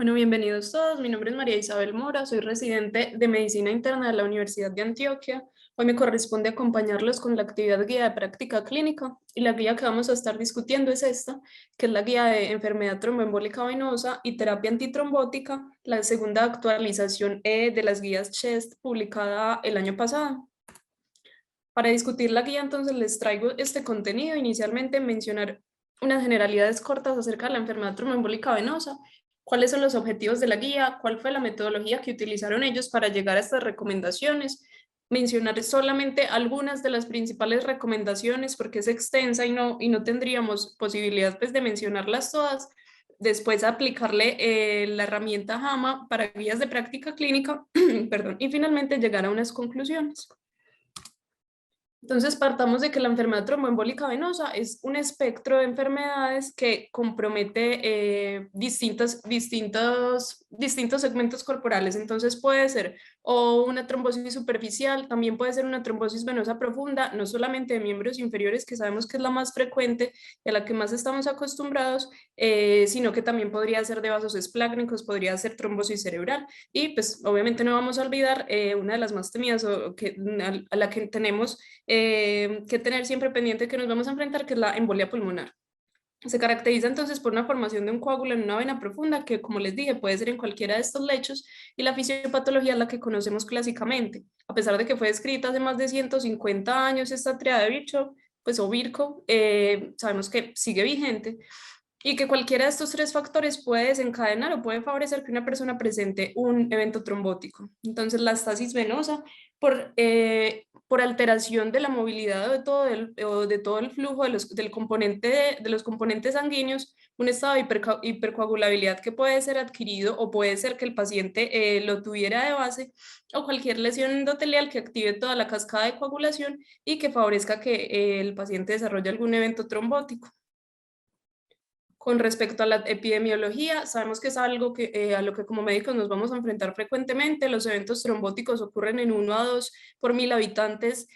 Bueno, bienvenidos todos. Mi nombre es María Isabel Mora, soy residente de Medicina Interna de la Universidad de Antioquia. Hoy me corresponde acompañarlos con la actividad guía de práctica clínica y la guía que vamos a estar discutiendo es esta, que es la guía de enfermedad tromboembólica venosa y terapia antitrombótica, la segunda actualización de las guías CHEST publicada el año pasado. Para discutir la guía, entonces les traigo este contenido. Inicialmente mencionar unas generalidades cortas acerca de la enfermedad tromboembólica venosa, cuáles son los objetivos de la guía, cuál fue la metodología que utilizaron ellos para llegar a estas recomendaciones, mencionar solamente algunas de las principales recomendaciones porque es extensa y no tendríamos posibilidad pues, de mencionarlas todas. Después aplicarle la herramienta JAMA para guías de práctica clínica, perdón, y finalmente llegar a unas conclusiones. Entonces, partamos de que la enfermedad tromboembólica venosa es un espectro de enfermedades que compromete distintos segmentos corporales. Entonces, puede ser o una trombosis superficial, también puede ser una trombosis venosa profunda, no solamente de miembros inferiores, que sabemos que es la más frecuente y a la que más estamos acostumbrados, sino que también podría ser de vasos esplácnicos, podría ser trombosis cerebral. Y pues obviamente no vamos a olvidar una de las más temidas a la que tenemos que tener siempre pendiente que nos vamos a enfrentar, que es la embolia pulmonar. Se caracteriza entonces por una formación de un coágulo en una vena profunda que, como les dije, puede ser en cualquiera de estos lechos y la fisiopatología es la que conocemos clásicamente. A pesar de que fue descrita hace más de 150 años esta triada de Virchow, pues o Virchow, sabemos que sigue vigente y que cualquiera de estos tres factores puede desencadenar o puede favorecer que una persona presente un evento trombótico. Entonces, la estasis venosa, por alteración de la movilidad o de todo el flujo de los componentes sanguíneos, un estado de hipercoagulabilidad que puede ser adquirido o puede ser que el paciente lo tuviera de base, o cualquier lesión endotelial que active toda la cascada de coagulación y que favorezca que el paciente desarrolle algún evento trombótico. Con respecto a la epidemiología, sabemos que es algo a lo que como médicos nos vamos a enfrentar frecuentemente. Los eventos trombóticos ocurren en 1 a 2 por 1000 habitantes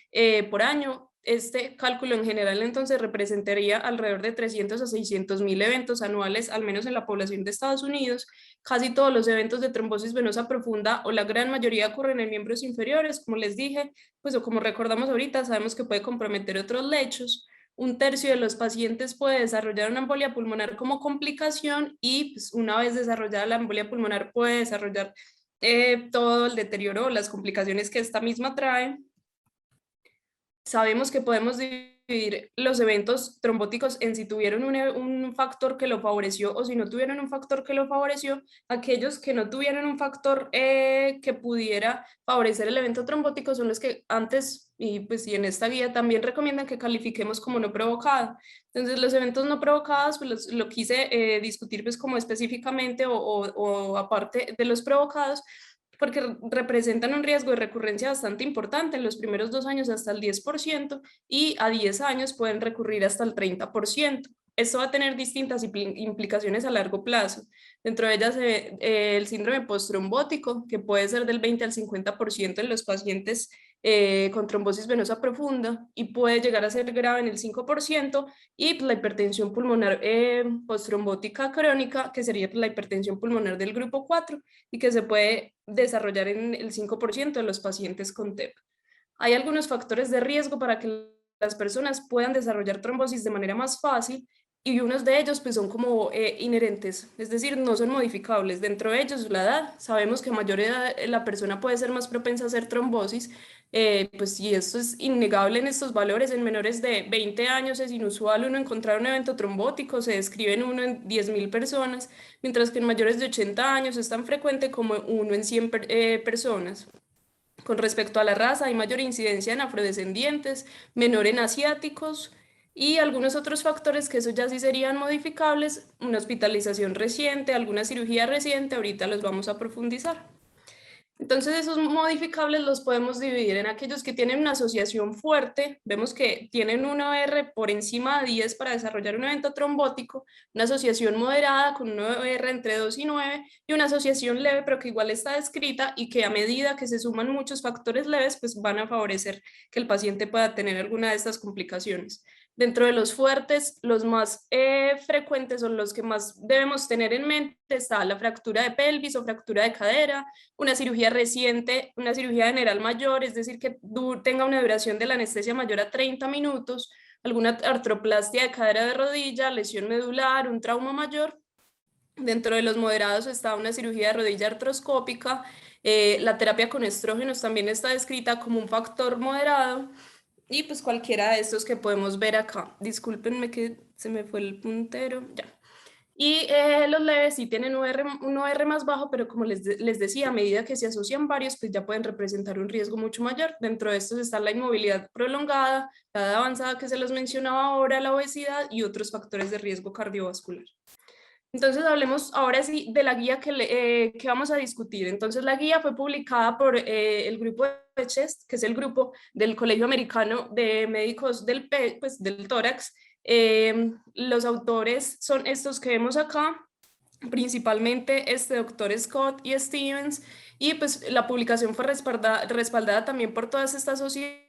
por año. Este cálculo en general entonces representaría alrededor de 300 a 600 mil eventos anuales, al menos en la población de Estados Unidos. Casi todos los eventos de trombosis venosa profunda o la gran mayoría ocurren en miembros inferiores, como les dije, pues o como recordamos ahorita, sabemos que puede comprometer otros lechos. 1/3 de los pacientes puede desarrollar una embolia pulmonar como complicación y pues, una vez desarrollada la embolia pulmonar puede desarrollar todo el deterioro o las complicaciones que esta misma trae. Sabemos que podemos dividir los eventos trombóticos en si tuvieron un factor que lo favoreció o si no tuvieron un factor que lo favoreció. Aquellos que no tuvieron un factor que pudiera favorecer el evento trombótico son los que antes y en esta guía también recomiendan que califiquemos como no provocado. Entonces los eventos no provocados pues lo quise discutir pues como específicamente o aparte de los provocados, porque representan un riesgo de recurrencia bastante importante en los primeros 2 años hasta el 10% y a 10 años pueden recurrir hasta el 30%. Esto va a tener distintas implicaciones a largo plazo. Dentro de ellas el síndrome postrombótico, que puede ser del 20 al 50% en los pacientes con trombosis venosa profunda y puede llegar a ser grave en el 5%, y pues, la hipertensión pulmonar postrombótica crónica, que sería pues, la hipertensión pulmonar del grupo 4 y que se puede desarrollar en el 5% de los pacientes con TEP. Hay algunos factores de riesgo para que las personas puedan desarrollar trombosis de manera más fácil y unos de ellos pues son como inherentes, es decir, no son modificables. Dentro de ellos la edad, sabemos que a mayor edad la persona puede ser más propensa a hacer trombosis, pues y esto es innegable en estos valores. En menores de 20 años es inusual uno encontrar un evento trombótico, se describe en 1 en 10.000 personas, mientras que en mayores de 80 años es tan frecuente como 1 en 100 personas. Con respecto a la raza, hay mayor incidencia en afrodescendientes, menor en asiáticos y algunos otros factores que eso ya sí serían modificables, una hospitalización reciente, alguna cirugía reciente, ahorita los vamos a profundizar. Entonces esos modificables los podemos dividir en aquellos que tienen una asociación fuerte, vemos que tienen una R por encima de 10 para desarrollar un evento trombótico, una asociación moderada con una R entre 2 y 9 y una asociación leve pero que igual está descrita y que a medida que se suman muchos factores leves pues van a favorecer que el paciente pueda tener alguna de estas complicaciones. Dentro de los fuertes, los más frecuentes o los que más debemos tener en mente está la fractura de pelvis o fractura de cadera, una cirugía reciente, una cirugía general mayor, es decir, que tenga una duración de la anestesia mayor a 30 minutos, alguna artroplastia de cadera de rodilla, lesión medular, un trauma mayor. Dentro de los moderados está una cirugía de rodilla artroscópica, la terapia con estrógenos también está descrita como un factor moderado, y pues cualquiera de estos que podemos ver acá. Discúlpenme que se me fue el puntero, ya. Y los leves sí tienen un OR más bajo, pero como les decía, a medida que se asocian varios, pues ya pueden representar un riesgo mucho mayor. Dentro de estos está la inmovilidad prolongada, la edad avanzada que se los mencionaba ahora, la obesidad y otros factores de riesgo cardiovascular. Entonces hablemos ahora sí de la guía que vamos a discutir. Entonces la guía fue publicada por el grupo de CHEST, que es el grupo del Colegio Americano de Médicos pues, del Tórax. Los autores son estos que vemos acá, principalmente este doctor Scott y Stevens, y pues la publicación fue respaldada también por todas estas sociedades,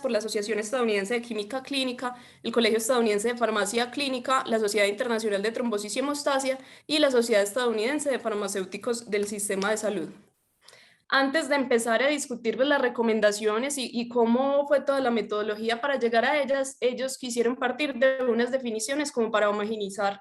por la Asociación Estadounidense de Química Clínica, el Colegio Estadounidense de Farmacia Clínica, la Sociedad Internacional de Trombosis y Hemostasia y la Sociedad Estadounidense de Farmacéuticos del Sistema de Salud. Antes de empezar a discutir las recomendaciones y cómo fue toda la metodología para llegar a ellas, ellos quisieron partir de unas definiciones como para homogeneizar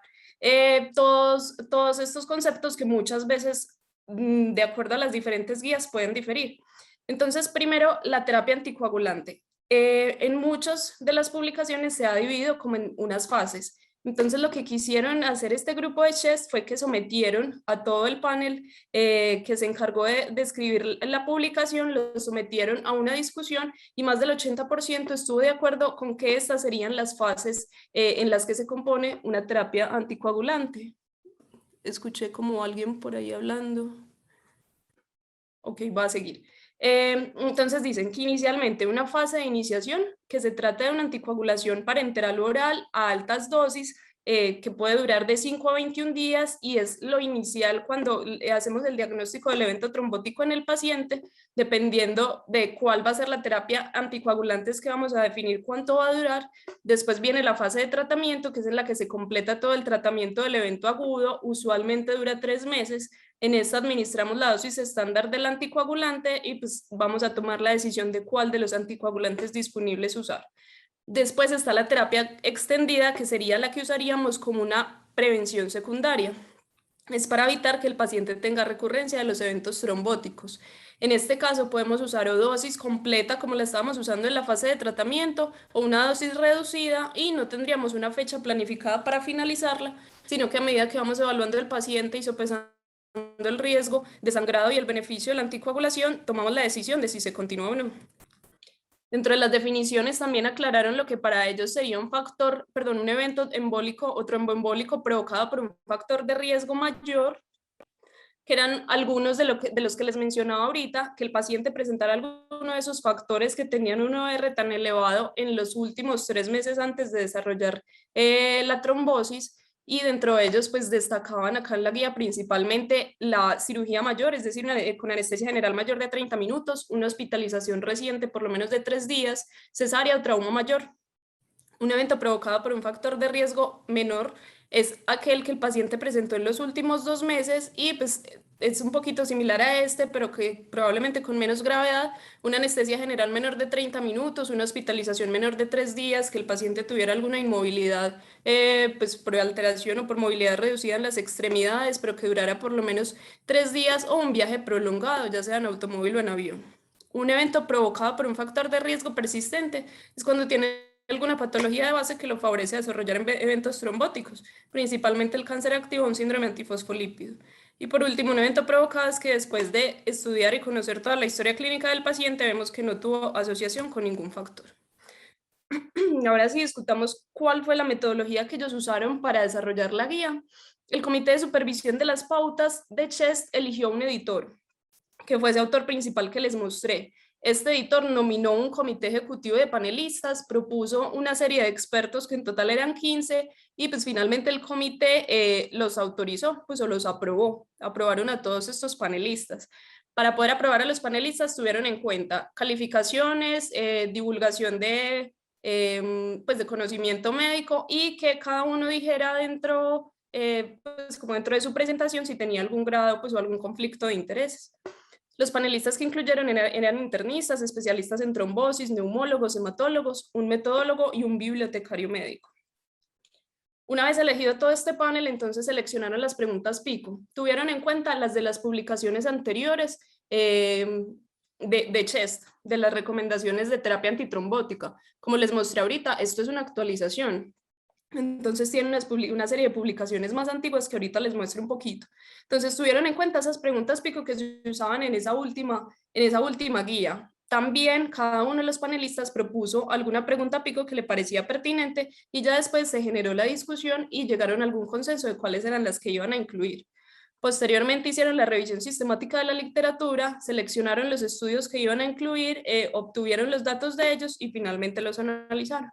todos estos conceptos que muchas veces, de acuerdo a las diferentes guías, pueden diferir. Entonces, primero, la terapia anticoagulante. En muchas de las publicaciones se ha dividido como en unas fases. Entonces, lo que quisieron hacer este grupo de CHEST fue que sometieron a todo el panel que se encargó de escribir la publicación, lo sometieron a una discusión y más del 80% estuvo de acuerdo con que estas serían las fases en las que se compone una terapia anticoagulante. Escuché como alguien por ahí hablando. Ok, va a seguir. Entonces dicen que inicialmente una fase de iniciación, que se trata de una anticoagulación parenteral oral a altas dosis, que puede durar de 5 a 21 días y es lo inicial cuando hacemos el diagnóstico del evento trombótico en el paciente, dependiendo de cuál va a ser la terapia anticoagulante es que vamos a definir cuánto va a durar. Después viene la fase de tratamiento, que es en la que se completa todo el tratamiento del evento agudo, usualmente dura 3 meses. En esta administramos la dosis estándar del anticoagulante y pues vamos a tomar la decisión de cuál de los anticoagulantes disponibles usar. Después está la terapia extendida, que sería la que usaríamos como una prevención secundaria. Es para evitar que el paciente tenga recurrencia de los eventos trombóticos. En este caso podemos usar o dosis completa como la estábamos usando en la fase de tratamiento o una dosis reducida y no tendríamos una fecha planificada para finalizarla, sino que a medida que vamos evaluando el paciente y sopesando el riesgo de sangrado y el beneficio de la anticoagulación, tomamos la decisión de si se continúa o no. Dentro de las definiciones también aclararon lo que para ellos sería un evento embólico o tromboembólico provocado por un factor de riesgo mayor, que eran algunos de los que les mencionaba ahorita, que el paciente presentara alguno de esos factores que tenían un OR tan elevado en los últimos 3 meses antes de desarrollar la trombosis. Y dentro de ellos, pues destacaban acá en la guía principalmente la cirugía mayor, es decir, con anestesia general mayor de 30 minutos, una hospitalización reciente por lo menos de 3 días, cesárea o trauma mayor. Un evento provocado por un factor de riesgo menor es aquel que el paciente presentó en los últimos 2 meses y pues es un poquito similar a este, pero que probablemente con menos gravedad, una anestesia general menor de 30 minutos, una hospitalización menor de 3 días, que el paciente tuviera alguna inmovilidad, pues por alteración o por movilidad reducida en las extremidades, pero que durara por lo menos 3 días o un viaje prolongado, ya sea en automóvil o en avión. Un evento provocado por un factor de riesgo persistente es cuando tiene alguna patología de base que lo favorece a desarrollar eventos trombóticos, principalmente el cáncer activo o un síndrome antifosfolípido. Y por último, un evento provocado es que después de estudiar y conocer toda la historia clínica del paciente, vemos que no tuvo asociación con ningún factor. Ahora sí discutamos cuál fue la metodología que ellos usaron para desarrollar la guía. El Comité de Supervisión de las Pautas de CHEST eligió un editor, que fue ese autor principal que les mostré. Este editor nominó un comité ejecutivo de panelistas, propuso una serie de expertos que en total eran 15 y pues finalmente el comité los autorizó, pues o los aprobó, aprobaron a todos estos panelistas. Para poder aprobar a los panelistas tuvieron en cuenta calificaciones, divulgación de pues de conocimiento médico, y que cada uno dijera dentro, pues como dentro de su presentación, si tenía algún grado pues, o algún conflicto de intereses. Los panelistas que incluyeron eran internistas, especialistas en trombosis, neumólogos, hematólogos, un metodólogo y un bibliotecario médico. Una vez elegido todo este panel, entonces seleccionaron las preguntas pico. Tuvieron en cuenta las de las publicaciones anteriores de CHEST, de las recomendaciones de terapia antitrombótica. Como les mostré ahorita, esto es una actualización. Entonces tienen una serie de publicaciones más antiguas que ahorita les muestro un poquito. Entonces tuvieron en cuenta esas preguntas pico que se usaban en esa última guía. También cada uno de los panelistas propuso alguna pregunta pico que le parecía pertinente y ya después se generó la discusión y llegaron a algún consenso de cuáles eran las que iban a incluir. Posteriormente hicieron la revisión sistemática de la literatura, seleccionaron los estudios que iban a incluir, obtuvieron los datos de ellos y finalmente los analizaron.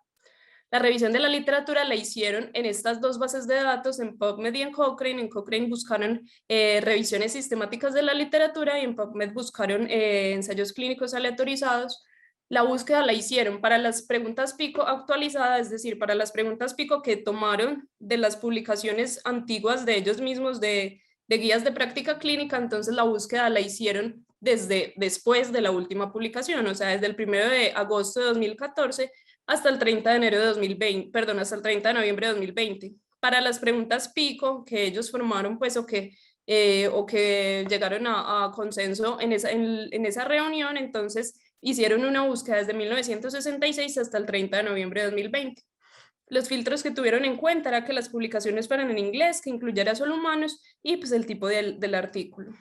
La revisión de la literatura la hicieron en estas dos bases de datos, en PubMed y en Cochrane. En Cochrane buscaron revisiones sistemáticas de la literatura y en PubMed buscaron ensayos clínicos aleatorizados. La búsqueda la hicieron para las preguntas pico actualizadas, es decir, para las preguntas pico que tomaron de las publicaciones antiguas de ellos mismos de guías de práctica clínica. Entonces la búsqueda la hicieron desde después de la última publicación, o sea, desde el 1 de agosto de 2014 hasta el 30 de enero de 2020, perdón, hasta el 30 de noviembre de 2020. Para las preguntas pico que ellos formaron, pues, o que llegaron a consenso en esa reunión, entonces hicieron una búsqueda desde 1966 hasta el 30 de noviembre de 2020. Los filtros que tuvieron en cuenta era que las publicaciones fueran en inglés, que incluyera solo humanos y pues el tipo del artículo.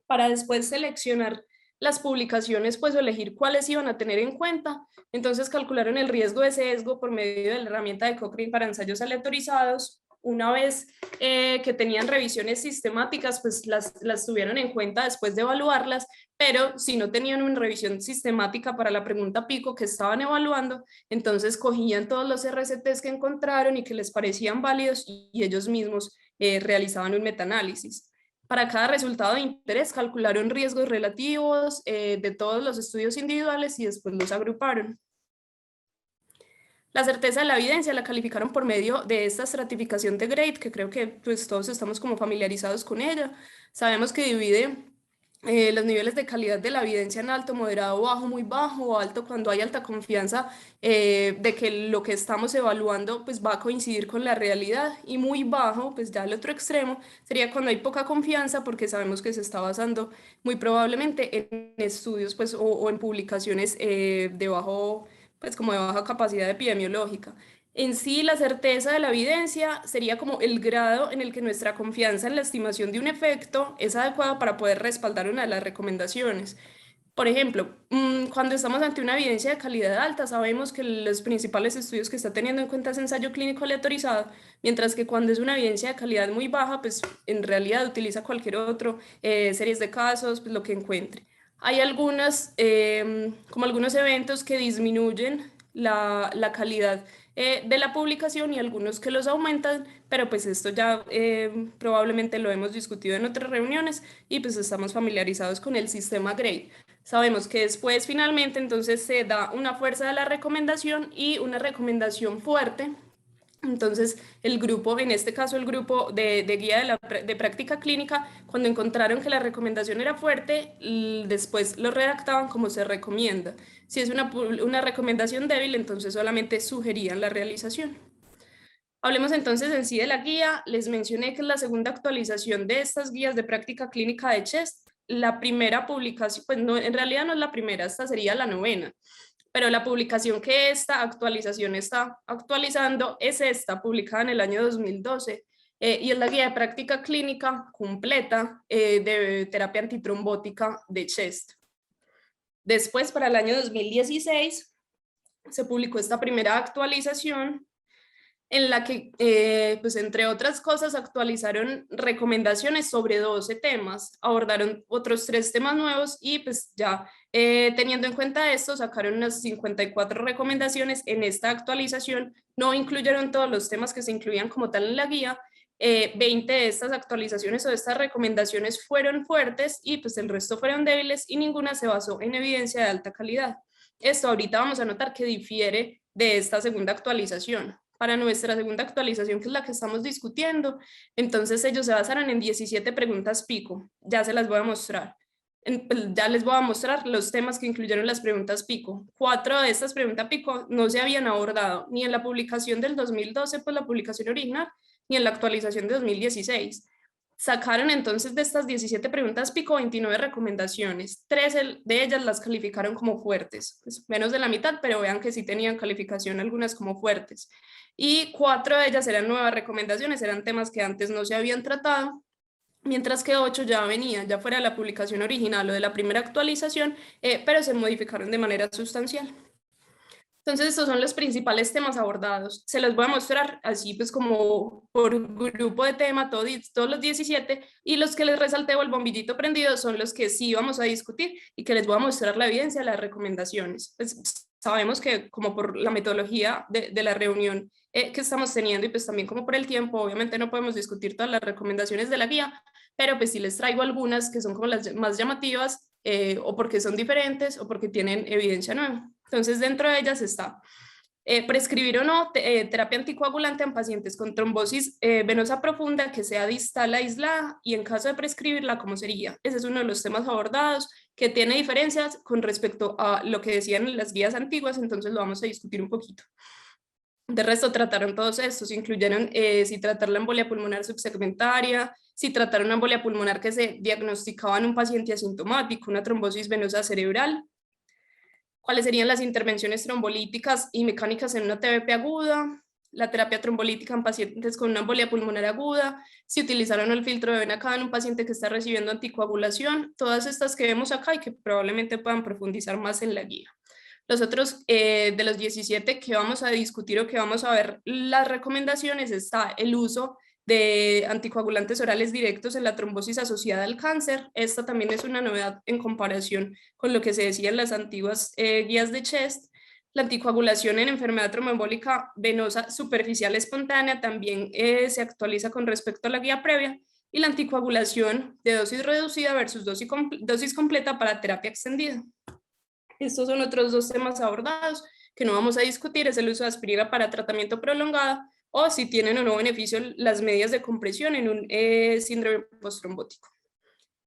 Para después seleccionar las publicaciones, pues elegir cuáles iban a tener en cuenta. Entonces calcularon el riesgo de sesgo por medio de la herramienta de Cochrane para ensayos aleatorizados. Una vez que tenían revisiones sistemáticas, pues las tuvieron en cuenta después de evaluarlas, pero si no tenían una revisión sistemática para la pregunta pico que estaban evaluando, entonces cogían todos los RCTs que encontraron y que les parecían válidos y ellos mismos realizaban un metaanálisis. Para cada resultado de interés calcularon riesgos relativos de todos los estudios individuales y después los agruparon. La certeza de la evidencia la calificaron por medio de esta estratificación de GRADE, que creo que pues, todos estamos como familiarizados con ella. Sabemos que divide los niveles de calidad de la evidencia en alto, moderado, bajo, muy bajo o alto cuando hay alta confianza de que lo que estamos evaluando pues va a coincidir con la realidad, y muy bajo, pues ya el otro extremo, sería cuando hay poca confianza porque sabemos que se está basando muy probablemente en estudios pues, o en publicaciones de bajo, pues como de baja capacidad epidemiológica. En sí, la certeza de la evidencia sería como el grado en el que nuestra confianza en la estimación de un efecto es adecuada para poder respaldar una de las recomendaciones. Por ejemplo, cuando estamos ante una evidencia de calidad alta, sabemos que los principales estudios que está teniendo en cuenta es ensayo clínico aleatorizado, mientras que cuando es una evidencia de calidad muy baja, pues en realidad utiliza cualquier otro, series de casos, pues lo que encuentre. Hay como algunos eventos que disminuyen la calidad de la publicación y algunos que los aumentan, pero pues esto ya probablemente lo hemos discutido en otras reuniones y pues estamos familiarizados con el sistema GRADE. Sabemos que después finalmente entonces se da una fuerza de la recomendación y una recomendación fuerte. Entonces, el grupo, en este caso el grupo de guía de práctica clínica, cuando encontraron que la recomendación era fuerte, después lo redactaban como se recomienda. Si es una recomendación débil, entonces solamente sugerían la realización. Hablemos entonces en sí de la guía. Les mencioné que es la segunda actualización de estas guías de práctica clínica de CHEST. La primera publicación, pues no, en realidad no es la primera, esta sería la novena, pero la publicación que esta actualización está actualizando es esta, publicada en el año 2012, y es la guía de práctica clínica completa de terapia antitrombótica de CHEST. Después, para el año 2016, se publicó esta primera actualización en la que, pues entre otras cosas, actualizaron recomendaciones sobre 12 temas, abordaron otros 3 temas nuevos y pues ya teniendo en cuenta esto, sacaron unas 54 recomendaciones en esta actualización. No incluyeron todos los temas que se incluían como tal en la guía. 20 de estas actualizaciones o de estas recomendaciones fueron fuertes y pues el resto fueron débiles y ninguna se basó en evidencia de alta calidad. Esto ahorita vamos a notar que difiere de esta segunda actualización. Para nuestra segunda actualización, que es la que estamos discutiendo, entonces ellos se basaron en 17 preguntas pico. Ya se las voy a mostrar. Ya les voy a mostrar los temas que incluyeron las preguntas pico. 4 de estas preguntas pico no se habían abordado ni en la publicación del 2012, pues la publicación original, ni en la actualización de 2016. Sacaron entonces de estas 17 preguntas pico 29 recomendaciones. 13 de ellas las calificaron como fuertes, pues menos de la mitad, pero vean que sí tenían calificación algunas como fuertes. Y 4 de ellas eran nuevas recomendaciones, eran temas que antes no se habían tratado, mientras que 8 ya venían, ya fuera de la publicación original o de la primera actualización, pero se modificaron de manera sustancial. Entonces, estos son los principales temas abordados. Se los voy a mostrar así, pues como por grupo de tema, todos los 17, y los que les resalté o el bombillito prendido son los que sí vamos a discutir y que les voy a mostrar la evidencia, las recomendaciones. Pues sabemos que como por la metodología de la reunión que estamos teniendo y pues también como por el tiempo, obviamente no podemos discutir todas las recomendaciones de la guía, pero pues sí les traigo algunas que son como las más llamativas, o porque son diferentes o porque tienen evidencia nueva. Entonces, dentro de ellas está prescribir o no terapia anticoagulante en pacientes con trombosis venosa profunda que sea distal aislada, y en caso de prescribirla, ¿cómo sería? Ese es uno de los temas abordados que tiene diferencias con respecto a lo que decían en las guías antiguas, entonces lo vamos a discutir un poquito. De resto, trataron todos estos, incluyeron si tratar la embolia pulmonar subsegmentaria, si tratar una embolia pulmonar que se diagnosticaba en un paciente asintomático, una trombosis venosa cerebral, cuáles serían las intervenciones trombolíticas y mecánicas en una TBP aguda, la terapia trombolítica en pacientes con una embolia pulmonar aguda, si utilizaron el filtro de vena cava en un paciente que está recibiendo anticoagulación, todas estas que vemos acá y que probablemente puedan profundizar más en la guía. Los otros de los 17 que vamos a discutir o que vamos a ver las recomendaciones está el uso de anticoagulantes orales directos en la trombosis asociada al cáncer. Esta también es una novedad en comparación con lo que se decía en las antiguas guías de CHEST. La anticoagulación en enfermedad tromboembólica venosa superficial espontánea también se actualiza con respecto a la guía previa. Y la anticoagulación de dosis reducida versus dosis completa para terapia extendida. Estos son otros dos temas abordados que no vamos a discutir, es el uso de aspirina para tratamiento prolongado o si tienen o no beneficio las medidas de compresión en un síndrome postrombótico.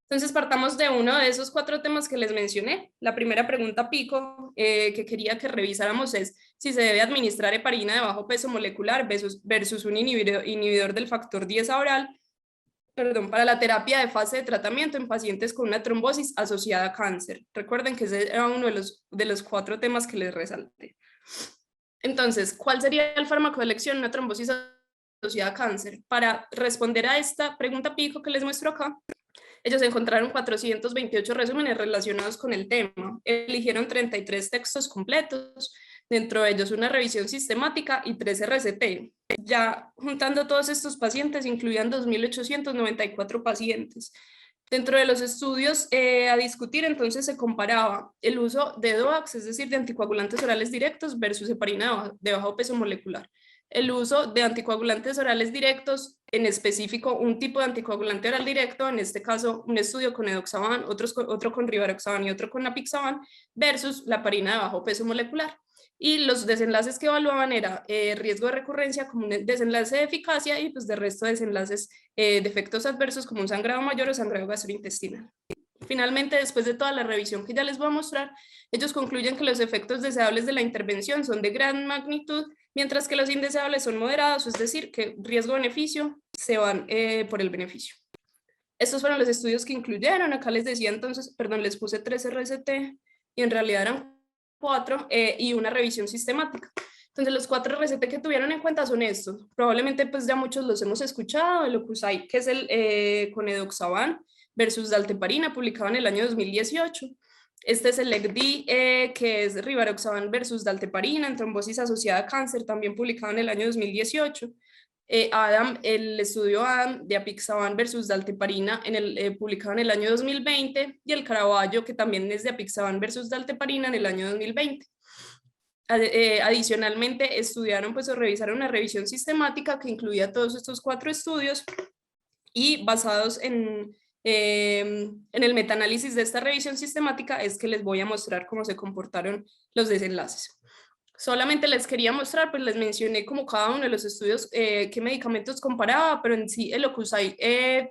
Entonces partamos de uno de esos 4 temas que les mencioné. La primera pregunta pico que quería que revisáramos es si se debe administrar heparina de bajo peso molecular versus un inhibidor del factor 10 oral, para la terapia de fase de tratamiento en pacientes con una trombosis asociada a cáncer. Recuerden que ese era uno de los 4 temas que les resalté. Entonces, ¿cuál sería el fármaco de elección en una trombosis asociada a cáncer? Para responder a esta pregunta pico que les muestro acá, ellos encontraron 428 resúmenes relacionados con el tema. Eligieron 33 textos completos, dentro de ellos una revisión sistemática y 3 RCT. Ya juntando todos estos pacientes, incluían 2.894 pacientes. Dentro de los estudios a discutir, entonces se comparaba el uso de DOACs, es decir, de anticoagulantes orales directos versus heparina de bajo peso molecular. El uso de anticoagulantes orales directos, en específico un tipo de anticoagulante oral directo, en este caso un estudio con edoxaban, otro con rivaroxaban y otro con apixaban, versus la heparina de bajo peso molecular. Y los desenlaces que evaluaban era riesgo de recurrencia como un desenlace de eficacia y pues de resto de desenlaces de efectos adversos como un sangrado mayor o sangrado gastrointestinal. Finalmente, después de toda la revisión que ya les voy a mostrar, ellos concluyen que los efectos deseables de la intervención son de gran magnitud, mientras que los indeseables son moderados, es decir, que riesgo-beneficio se van por el beneficio. Estos fueron los estudios que incluyeron. Acá les decía entonces, perdón, les puse 3 RCT y en realidad eran 4 y una revisión sistemática. Entonces los 4 RCT que tuvieron en cuenta son estos. Probablemente pues ya muchos los hemos escuchado, el Ocusai, que es el con edoxaban versus dalteparina, publicado en el año 2018. Este es el ECDI, que es rivaroxaban versus dalteparina en trombosis asociada a cáncer, también publicado en el año 2018. Adam, el estudio Adam de apixaban versus dalteparina publicado en el año 2020, y el Caraballo, que también es de apixaban versus dalteparina en el año 2020. Adicionalmente, estudiaron pues o revisaron una revisión sistemática que incluía todos estos 4 estudios y basados en el metaanálisis de esta revisión sistemática es que les voy a mostrar cómo se comportaron los desenlaces. Solamente les quería mostrar, pues les mencioné como cada uno de los estudios qué medicamentos comparaba, pero en sí el Ocusai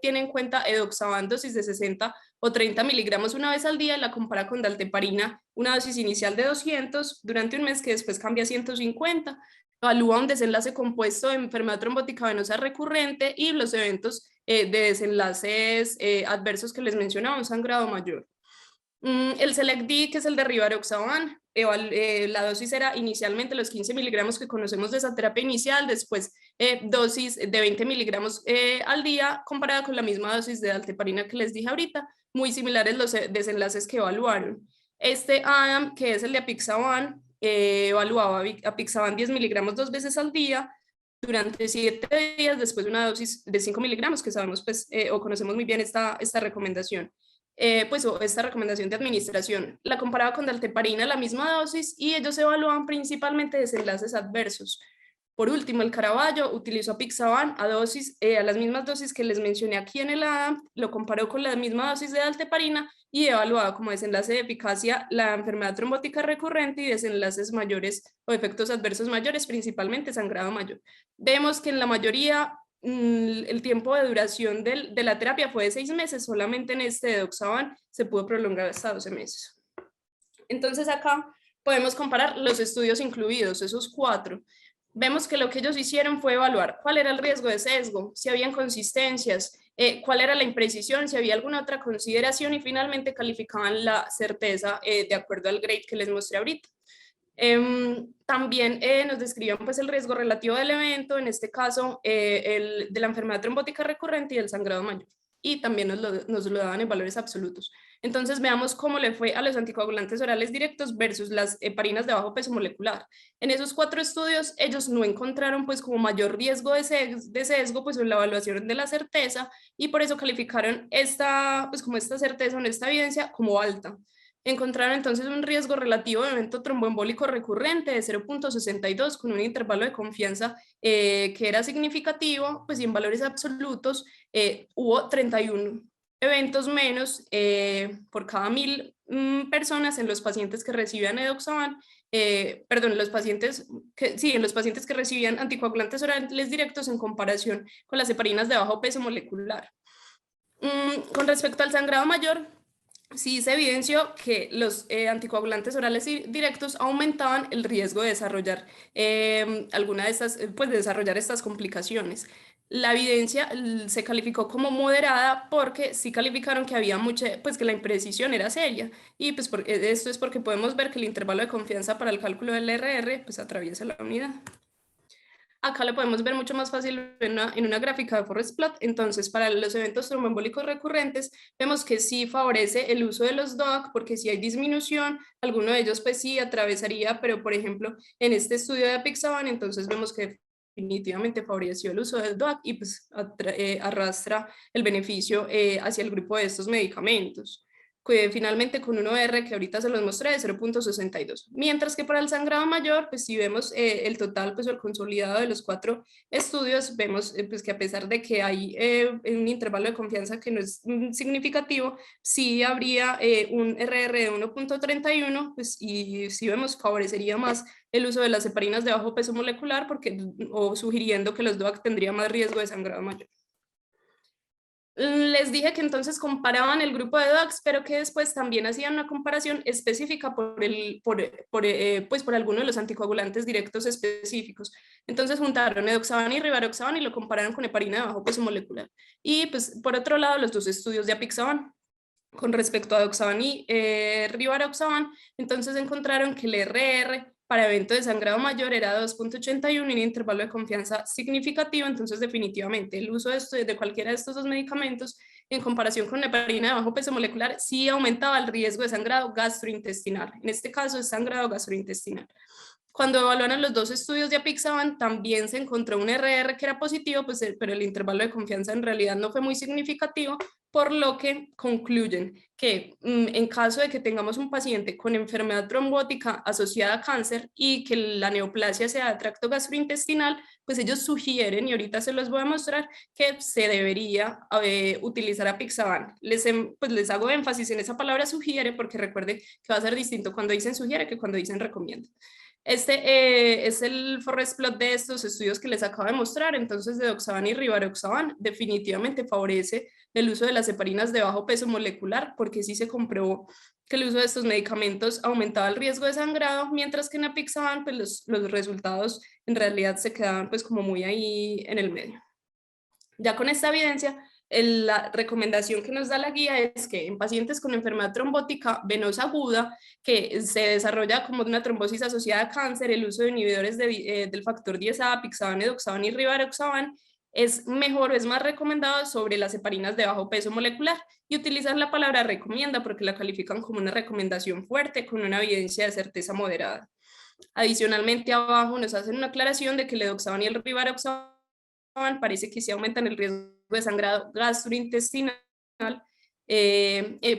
tiene en cuenta edoxaban dosis de 60 o 30 miligramos una vez al día, la compara con dalteparina, una dosis inicial de 200 durante un mes que después cambia a 150, evalúa un desenlace compuesto de enfermedad trombótica venosa recurrente y los eventos de desenlaces adversos que les mencionaba, un sangrado mayor. El Select-D, que es el de rivaroxaban, la dosis era inicialmente los 15 miligramos que conocemos de esa terapia inicial, después dosis de 20 miligramos al día, comparada con la misma dosis de dalteparina que les dije ahorita, muy similares los desenlaces que evaluaron. Este ADAM, que es el de apixaban, evaluaba apixaban 10 miligramos 2 veces al día, durante 7 días, después de una dosis de 5 miligramos, que sabemos pues, o conocemos muy bien esta recomendación. Pues esta recomendación de administración. La comparaba con dalteparina, la misma dosis, y ellos evaluaban principalmente desenlaces adversos. Por último, el Caraballo utilizó apixaban a las mismas dosis que les mencioné aquí en el ADA, lo comparó con la misma dosis de dalteparina y evaluaba como desenlace de eficacia la enfermedad trombótica recurrente y desenlaces mayores o efectos adversos mayores, principalmente sangrado mayor. Vemos que en la mayoría el tiempo de duración de la terapia fue de 6 meses, solamente en este de Doxaban se pudo prolongar hasta 12 meses. Entonces acá podemos comparar los estudios incluidos, esos 4. Vemos que lo que ellos hicieron fue evaluar cuál era el riesgo de sesgo, si habían consistencias, cuál era la imprecisión, si había alguna otra consideración y finalmente calificaban la certeza de acuerdo al grade que les mostré ahorita. También nos describían pues el riesgo relativo del evento, en este caso el de la enfermedad trombótica recurrente y el sangrado mayor, y también nos lo daban en valores absolutos. Entonces veamos cómo le fue a los anticoagulantes orales directos versus las heparinas de bajo peso molecular. En esos 4 estudios ellos no encontraron pues como mayor riesgo de sesgo pues en la evaluación de la certeza, y por eso calificaron esta pues como esta certeza o esta evidencia como alta. Encontraron entonces un riesgo relativo de evento tromboembólico recurrente de 0.62 con un intervalo de confianza que era significativo, pues y en valores absolutos hubo 31 eventos menos por cada 1000 personas en los pacientes que recibían edoxaban, en los pacientes que recibían anticoagulantes orales directos en comparación con las heparinas de bajo peso molecular. Con respecto al sangrado mayor, sí se evidenció que los anticoagulantes orales directos aumentaban el riesgo de desarrollar alguna de estas, pues de desarrollar estas complicaciones. La evidencia se calificó como moderada porque sí calificaron que había mucha, pues que la imprecisión era seria, y pues esto es porque podemos ver que el intervalo de confianza para el cálculo del RR pues atraviesa la unidad. Acá lo podemos ver mucho más fácil en una gráfica de forest plot. Entonces, para los eventos tromboembólicos recurrentes, vemos que sí favorece el uso de los DOAC, porque si hay disminución, alguno de ellos pues sí atravesaría, pero por ejemplo, en este estudio de apixaban, entonces vemos que definitivamente favoreció el uso del DOAC y pues arrastra el beneficio hacia el grupo de estos medicamentos, que finalmente con un OR que ahorita se los mostré de 0.62. Mientras que para el sangrado mayor, pues si vemos el total, pues el consolidado de los 4 estudios, vemos pues que a pesar de que hay un intervalo de confianza que no es significativo, sí habría un RR de 1.31, pues y si vemos favorecería más el uso de las heparinas de bajo peso molecular, porque, o sugiriendo que los DOAC tendrían más riesgo de sangrado mayor. Les dije que entonces comparaban el grupo de DOACs, pero que después también hacían una comparación específica pues por alguno de los anticoagulantes directos específicos. Entonces juntaron edoxaban y rivaroxaban y lo compararon con heparina de bajo peso molecular. Y pues por otro lado los 2 estudios de apixaban. Con respecto a doxaban y rivaroxaban, entonces encontraron que el RR para evento de sangrado mayor era 2.81 y un intervalo de confianza significativo, entonces definitivamente el uso de cualquiera de estos 2 medicamentos en comparación con la heparina de bajo peso molecular sí aumentaba el riesgo de sangrado gastrointestinal, en este caso es sangrado gastrointestinal. Cuando evaluaron los 2 estudios de apixaban, también se encontró un RR que era positivo, pues, pero el intervalo de confianza en realidad no fue muy significativo, por lo que concluyen que en caso de que tengamos un paciente con enfermedad trombótica asociada a cáncer y que la neoplasia sea de tracto gastrointestinal, pues ellos sugieren, y ahorita se los voy a mostrar, que se debería utilizar apixaban. Pues les hago énfasis en esa palabra sugiere, porque recuerde que va a ser distinto cuando dicen sugiere que cuando dicen recomienda. Este es el forest plot de estos estudios que les acabo de mostrar. Entonces, Edoxaban y Rivaroxaban definitivamente favorece el uso de las heparinas de bajo peso molecular, porque sí se comprobó que el uso de estos medicamentos aumentaba el riesgo de sangrado, mientras que en Apixaban pues los resultados en realidad se quedaban pues como muy ahí en el medio. Ya con esta evidencia, la recomendación que nos da la guía es que en pacientes con enfermedad trombótica venosa aguda, que se desarrolla como una trombosis asociada a cáncer, el uso de inhibidores del factor 10A, Apixaban, Edoxaban y Rivaroxaban, es mejor, es más recomendado sobre las heparinas de bajo peso molecular, y utilizar la palabra recomienda porque la califican como una recomendación fuerte con una evidencia de certeza moderada. Adicionalmente, abajo nos hacen una aclaración de que el Edoxaban y el Rivaroxaban parece que sí aumentan el riesgo de sangrado gastrointestinal,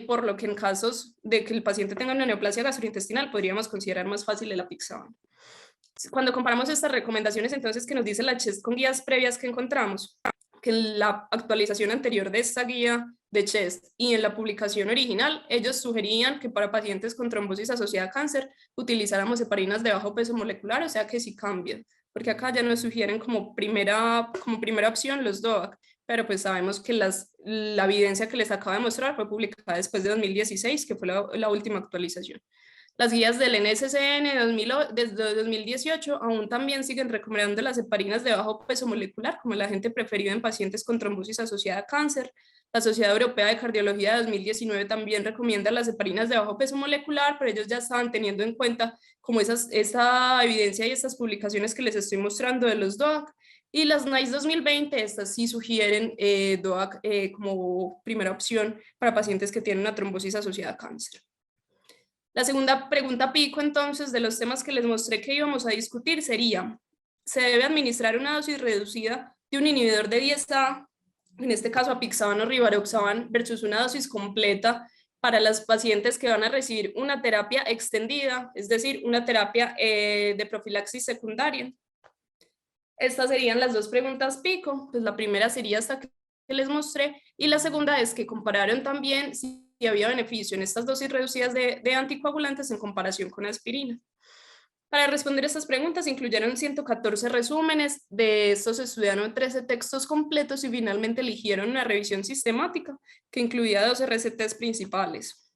por lo que en casos de que el paciente tenga una neoplasia gastrointestinal podríamos considerar más fácil el Apixaban. Cuando comparamos estas recomendaciones, entonces, que nos dice la CHEST con guías previas que encontramos, que en la actualización anterior de esta guía de CHEST y en la publicación original, ellos sugerían que para pacientes con trombosis asociada a cáncer utilizáramos heparinas de bajo peso molecular, o sea que sí cambian, porque acá ya nos sugieren como primera opción los DOAC, pero pues sabemos que la evidencia que les acabo de mostrar fue publicada después de 2016, que fue la última actualización. Las guías del NSCN desde 2018 aún también siguen recomendando las heparinas de bajo peso molecular como el agente preferido en pacientes con trombosis asociada a cáncer. La Sociedad Europea de Cardiología de 2019 también recomienda las heparinas de bajo peso molecular, pero ellos ya estaban teniendo en cuenta como esa evidencia y estas publicaciones que les estoy mostrando de los DOAC. Y las NICE 2020, estas sí sugieren DOAC como primera opción para pacientes que tienen una trombosis asociada a cáncer. La segunda pregunta pico, entonces, de los temas que les mostré que íbamos a discutir sería: ¿se debe administrar una dosis reducida de un inhibidor de 10A, en este caso Apixaban o Rivaroxaban, versus una dosis completa para las pacientes que van a recibir una terapia extendida, es decir, una terapia de profilaxis secundaria? Estas serían las dos preguntas pico. Pues la primera sería esta que les mostré, y la segunda es que compararon también si había beneficio en estas dosis reducidas de anticoagulantes en comparación con aspirina. Para responder estas preguntas incluyeron 114 resúmenes, de estos estudiaron 13 textos completos y finalmente eligieron una revisión sistemática que incluía 12 recetas principales.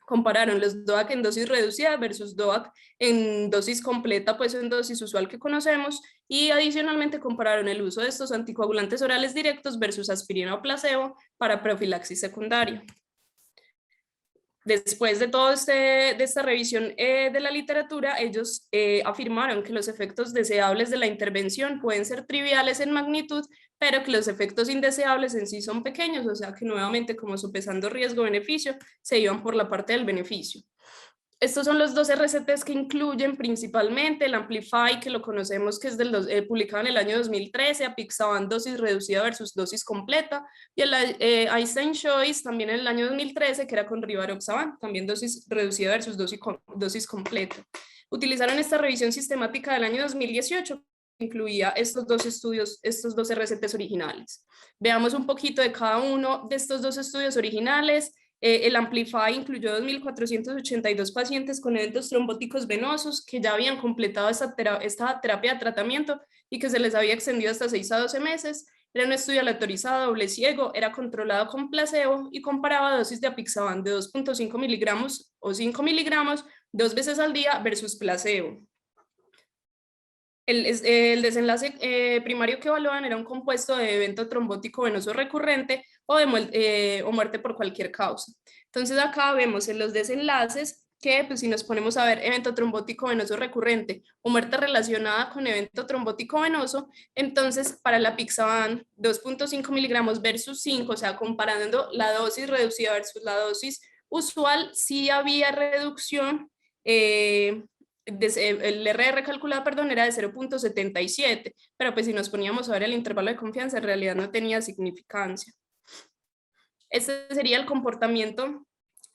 Compararon los DOAC en dosis reducida versus DOAC en dosis completa, pues en dosis usual que conocemos, y adicionalmente compararon el uso de estos anticoagulantes orales directos versus aspirina o placebo para profilaxis secundaria. Después de de esta revisión de la literatura, ellos afirmaron que los efectos deseables de la intervención pueden ser triviales en magnitud, pero que los efectos indeseables en sí son pequeños, o sea que nuevamente, como sopesando riesgo-beneficio, se iban por la parte del beneficio. Estos son los 12 RCTs que incluyen principalmente el Amplify, que lo conocemos, que es publicado en el año 2013, Apixaban dosis reducida versus dosis completa, y el Einstein Choice también en el año 2013, que era con Rivaroxaban, también dosis reducida versus dosis completa. Utilizaron esta revisión sistemática del año 2018, que incluía estos dos estudios, estos 12 RCTs originales. Veamos un poquito de cada uno de estos dos estudios originales. El Amplify incluyó 2.482 pacientes con eventos trombóticos venosos que ya habían completado esta terapia de tratamiento y que se les había extendido hasta 6 a 12 meses. Era un estudio aleatorizado, doble ciego, era controlado con placebo y comparaba dosis de Apixaban de 2.5 miligramos o 5 miligramos 2 veces al día versus placebo. El desenlace primario que evaluaban era un compuesto de evento trombótico venoso recurrente o muerte por cualquier causa. Entonces acá vemos en los desenlaces que, pues, si nos ponemos a ver evento trombótico venoso recurrente o muerte relacionada con evento trombótico venoso, entonces para la Apixaban 2.5 miligramos versus 5, o sea, comparando la dosis reducida versus la dosis usual, sí había reducción. El RR calculado, perdón, era de 0.77, pero pues si nos poníamos a ver el intervalo de confianza, en realidad no tenía significancia. Este sería el comportamiento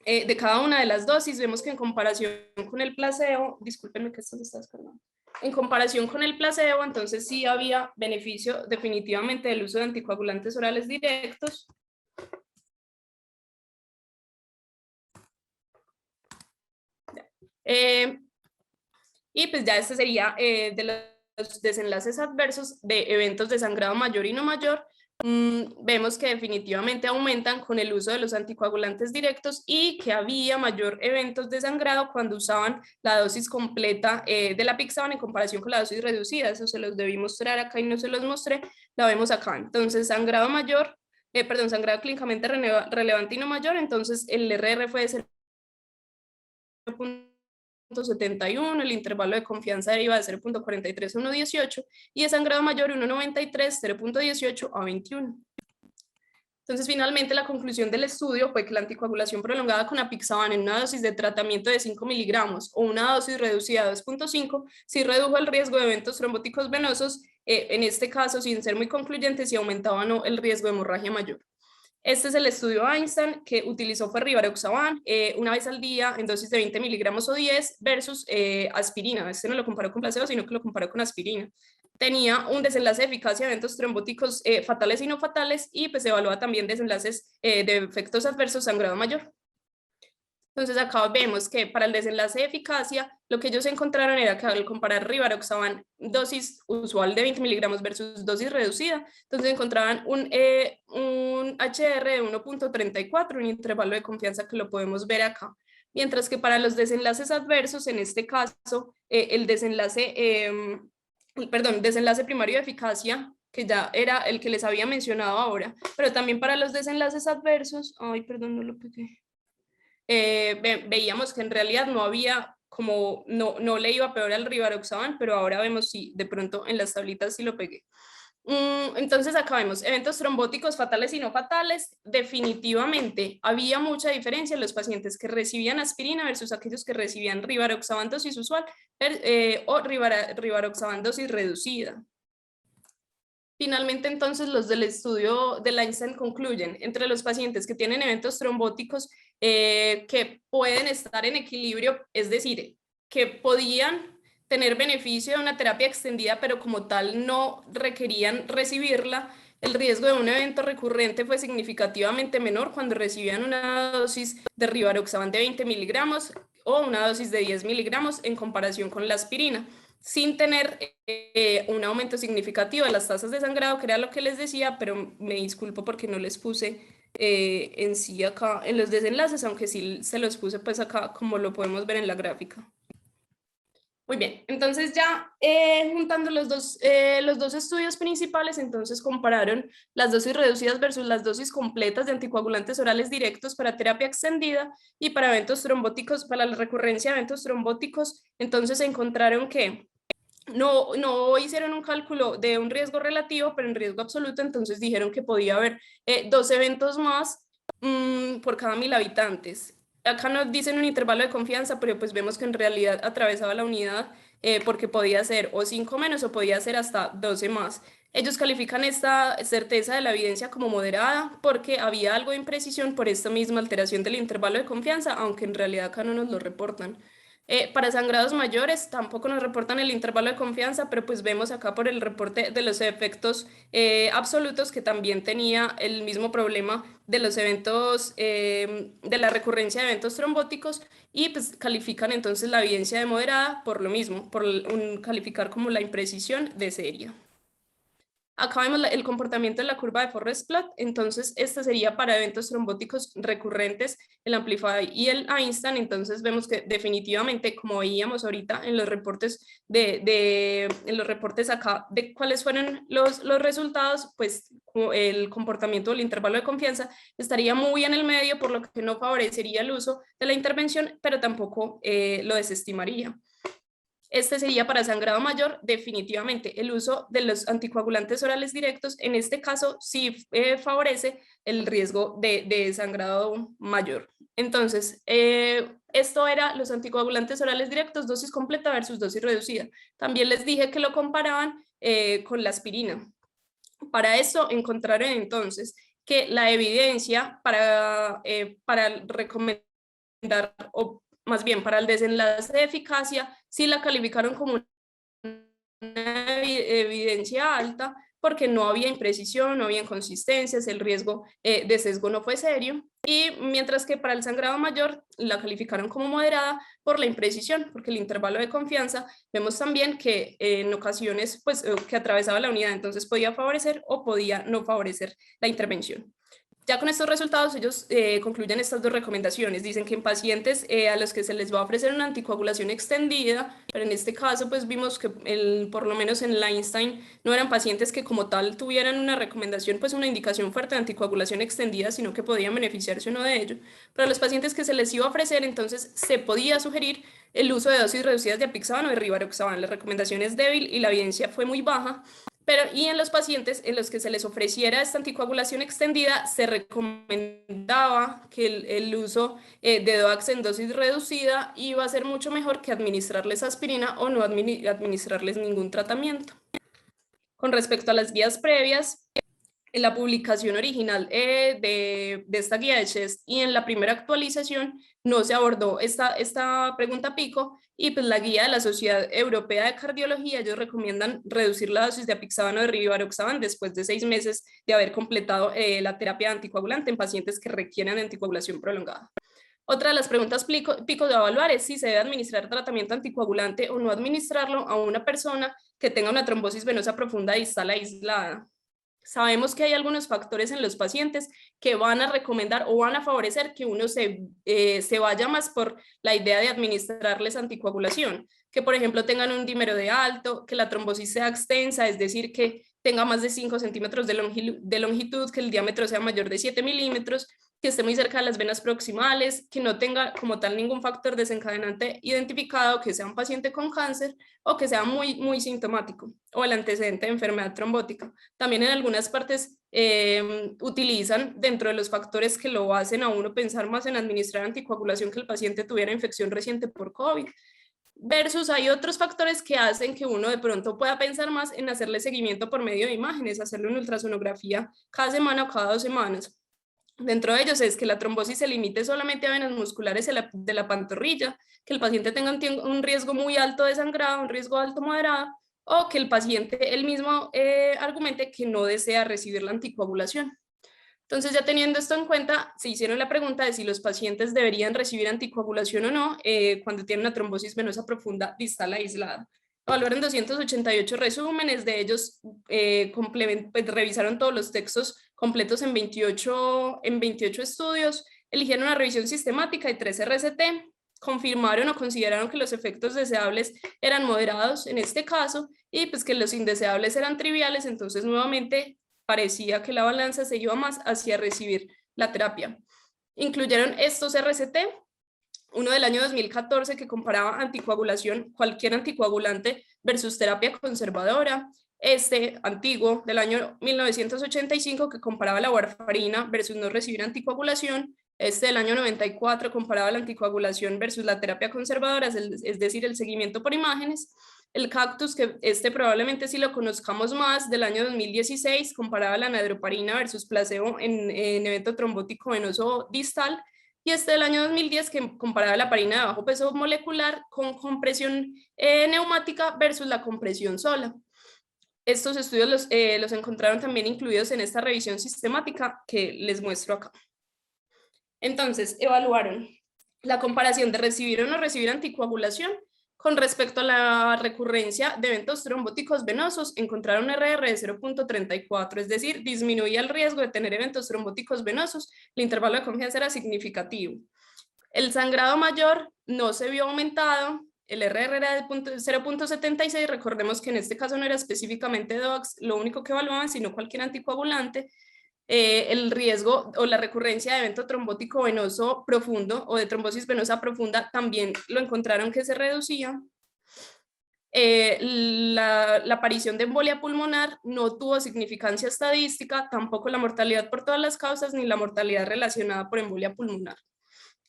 de cada una de las dosis. Vemos que en comparación con el placebo, discúlpenme que esto se está descargando, en comparación con el placebo, entonces sí había beneficio definitivamente del uso de anticoagulantes orales directos. Y pues ya este sería de los desenlaces adversos de eventos de sangrado mayor y no mayor. Vemos que definitivamente aumentan con el uso de los anticoagulantes directos y que había mayor eventos de sangrado cuando usaban la dosis completa de la Apixaban en comparación con la dosis reducida. Eso se los debí mostrar acá y no se los mostré, la vemos acá. Entonces, sangrado mayor, sangrado clínicamente relevante y no mayor, entonces el RR fue de 0.71, el intervalo de confianza deriva de 0.43 a 1.18 y de sangrado mayor 1.93, 0.18 a 21. Entonces, finalmente, la conclusión del estudio fue que la anticoagulación prolongada con apixaban en una dosis de tratamiento de 5 miligramos o una dosis reducida de 2.5 sí redujo el riesgo de eventos trombóticos venosos, en este caso, sin ser muy concluyente, si aumentaba o no el riesgo de hemorragia mayor. Este es el estudio Einstein que utilizó fue rivaroxaban una vez al día en dosis de 20 miligramos o 10 versus aspirina. Este no lo comparó con placebo, sino que lo comparó con aspirina. Tenía un desenlace de eficacia de eventos trombóticos fatales y no fatales y pues se evalúa también desenlaces de efectos adversos sangrado mayor. Entonces acá vemos que para el desenlace de eficacia, lo que ellos encontraron era que al comparar rivaroxaban dosis usual de 20 miligramos versus dosis reducida, entonces encontraban un HR de 1.34, un intervalo de confianza que lo podemos ver acá. Mientras que para los desenlaces adversos, en este caso, el desenlace primario de eficacia, que ya era el que les había mencionado ahora, pero también para los desenlaces adversos, ay, perdón, no lo pegué. Veíamos que en realidad no había como, no le iba peor al rivaroxaban, pero ahora vemos si de pronto en las tablitas sí lo pegué. Entonces acá vemos eventos trombóticos fatales y no fatales. Definitivamente había mucha diferencia en los pacientes que recibían aspirina versus aquellos que recibían rivaroxaban dosis usual o rivaroxaban dosis reducida. Finalmente, entonces, los del estudio de Einstein concluyen, entre los pacientes que tienen eventos trombóticos que pueden estar en equilibrio, es decir, que podían tener beneficio de una terapia extendida, pero como tal no requerían recibirla, el riesgo de un evento recurrente fue significativamente menor cuando recibían una dosis de rivaroxaban de 20 miligramos o una dosis de 10 miligramos en comparación con la aspirina, sin tener un aumento significativo de las tasas de sangrado, que era lo que les decía, pero me disculpo porque no les puse en sí acá en los desenlaces, aunque sí se los puse pues acá como lo podemos ver en la gráfica. Muy bien, entonces ya juntando los dos estudios principales, entonces compararon las dosis reducidas versus las dosis completas de anticoagulantes orales directos para terapia extendida y para eventos trombóticos, para la recurrencia de eventos trombóticos, entonces encontraron que no hicieron un cálculo de un riesgo relativo, pero en riesgo absoluto, entonces dijeron que podía haber 2 eventos más por cada 1000 habitantes. Acá nos dicen un intervalo de confianza, pero pues vemos que en realidad atravesaba la unidad porque podía ser o 5 menos o podía ser hasta 12 más. Ellos califican esta certeza de la evidencia como moderada porque había algo de imprecisión por esta misma alteración del intervalo de confianza, aunque en realidad acá no nos lo reportan. Para sangrados mayores tampoco nos reportan el intervalo de confianza, pero pues vemos acá por el reporte de los efectos absolutos que también tenía el mismo problema de los eventos, de la recurrencia de eventos trombóticos y pues califican entonces la evidencia de moderada por lo mismo, por calificar como la imprecisión de seria. Acá vemos el comportamiento de la curva de Forrest plot, entonces este sería para eventos trombóticos recurrentes, el Amplify y el Einstein, entonces vemos que definitivamente, como veíamos ahorita en los reportes en los reportes acá de cuáles fueron los resultados, pues el comportamiento del intervalo de confianza estaría muy en el medio, por lo que no favorecería el uso de la intervención, pero tampoco lo desestimaría. Este sería para sangrado mayor, definitivamente. El uso de los anticoagulantes orales directos, en este caso, sí favorece el riesgo de sangrado mayor. Entonces, esto era los anticoagulantes orales directos, dosis completa versus dosis reducida. También les dije que lo comparaban con la aspirina. Para eso encontraron entonces que la evidencia para recomendar o más bien para el desenlace de eficacia, sí la calificaron como una evidencia alta, porque no había imprecisión, no había inconsistencias, el riesgo de sesgo no fue serio, y mientras que para el sangrado mayor la calificaron como moderada por la imprecisión, porque el intervalo de confianza vemos también que en ocasiones pues, que atravesaba la unidad, entonces podía favorecer o podía no favorecer la intervención. Ya con estos resultados ellos concluyen estas dos recomendaciones. Dicen que en pacientes a los que se les va a ofrecer una anticoagulación extendida, pero en este caso pues vimos que por lo menos en el Einstein no eran pacientes que como tal tuvieran una recomendación, pues una indicación fuerte de anticoagulación extendida, sino que podían beneficiarse uno de ello. Pero a los pacientes que se les iba a ofrecer, entonces se podía sugerir el uso de dosis reducidas de apixaban o de rivaroxaban. La recomendación es débil y la evidencia fue muy baja. Y en los pacientes en los que se les ofreciera esta anticoagulación extendida, se recomendaba que el uso de DOACs en dosis reducida iba a ser mucho mejor que administrarles aspirina o no administrarles ningún tratamiento. Con respecto a las guías previas, en la publicación original de esta guía de CHEST y en la primera actualización no se abordó esta pregunta pico, y pues la guía de la Sociedad Europea de Cardiología, ellos recomiendan reducir la dosis de apixaban o de rivaroxaban después de 6 meses de haber completado la terapia anticoagulante en pacientes que requieren anticoagulación prolongada. Otra de las preguntas pico de evaluar es si se debe administrar tratamiento anticoagulante o no administrarlo a una persona que tenga una trombosis venosa profunda distal aislada. Sabemos que hay algunos factores en los pacientes que van a recomendar o van a favorecer que uno se vaya más por la idea de administrarles anticoagulación, que por ejemplo tengan un dímero de alto, que la trombosis sea extensa, es decir, que tenga más de 5 centímetros de longitud, que el diámetro sea mayor de 7 milímetros, que esté muy cerca de las venas proximales, que no tenga como tal ningún factor desencadenante identificado, que sea un paciente con cáncer o que sea muy sintomático, o el antecedente de enfermedad trombótica. También en algunas partes utilizan dentro de los factores que lo hacen a uno pensar más en administrar anticoagulación que el paciente tuviera infección reciente por COVID. Versus hay otros factores que hacen que uno de pronto pueda pensar más en hacerle seguimiento por medio de imágenes, hacerle una ultrasonografía cada semana o cada 2 semanas. Dentro de ellos es que la trombosis se limite solamente a venas musculares de la pantorrilla, que el paciente tenga un riesgo muy alto de sangrado, un riesgo alto moderado, o que el paciente él mismo argumente que no desea recibir la anticoagulación. Entonces, ya teniendo esto en cuenta, se hicieron la pregunta de si los pacientes deberían recibir anticoagulación o no cuando tienen una trombosis venosa profunda distal aislada. Evaluaron 288 resúmenes, de ellos pues, revisaron todos los textos completos en 28 estudios, eligieron una revisión sistemática y 3 RCT, confirmaron o consideraron que los efectos deseables eran moderados en este caso y pues que los indeseables eran triviales, entonces nuevamente parecía que la balanza se iba más hacia recibir la terapia. Incluyeron estos RCT, uno del año 2014 que comparaba anticoagulación, cualquier anticoagulante versus terapia conservadora, este antiguo del año 1985 que comparaba la warfarina versus no recibir anticoagulación, este del año 94 comparaba la anticoagulación versus la terapia conservadora, es decir, el seguimiento por imágenes. El Cactus, que probablemente sí lo conozcamos más, del año 2016, comparaba la anadroparina versus placebo en evento trombótico venoso distal, y este del año 2010 que comparaba la heparina de bajo peso molecular con compresión neumática versus la compresión sola. Estos estudios los encontraron también incluidos en esta revisión sistemática que les muestro acá. Entonces, evaluaron la comparación de recibir o no recibir anticoagulación con respecto a la recurrencia de eventos trombóticos venosos. Encontraron un RR de 0.34, es decir, disminuía el riesgo de tener eventos trombóticos venosos, el intervalo de confianza era significativo. El sangrado mayor no se vio aumentado, el RR era de 0.76, recordemos que en este caso no era específicamente DOACs, lo único que evaluaban, sino cualquier anticoagulante. El riesgo o la recurrencia de evento trombótico venoso profundo o de trombosis venosa profunda también lo encontraron que se reducía. La aparición de embolia pulmonar no tuvo significancia estadística, tampoco la mortalidad por todas las causas ni la mortalidad relacionada por embolia pulmonar.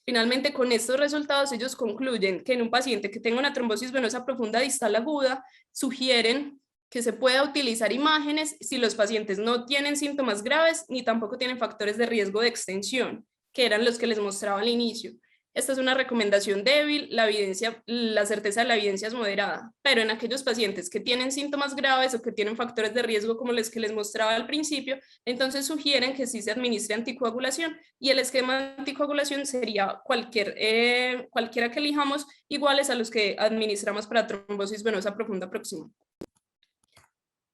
Finalmente, con estos resultados, ellos concluyen que en un paciente que tenga una trombosis venosa profunda distal aguda, sugieren que se pueda utilizar imágenes si los pacientes no tienen síntomas graves ni tampoco tienen factores de riesgo de extensión, que eran los que les mostraba al inicio. Esta es una recomendación débil, la certeza de la evidencia es moderada, pero en aquellos pacientes que tienen síntomas graves o que tienen factores de riesgo como los que les mostraba al principio, entonces sugieren que sí se administre anticoagulación y el esquema de anticoagulación sería cualquiera que elijamos iguales a los que administramos para trombosis venosa profunda próxima.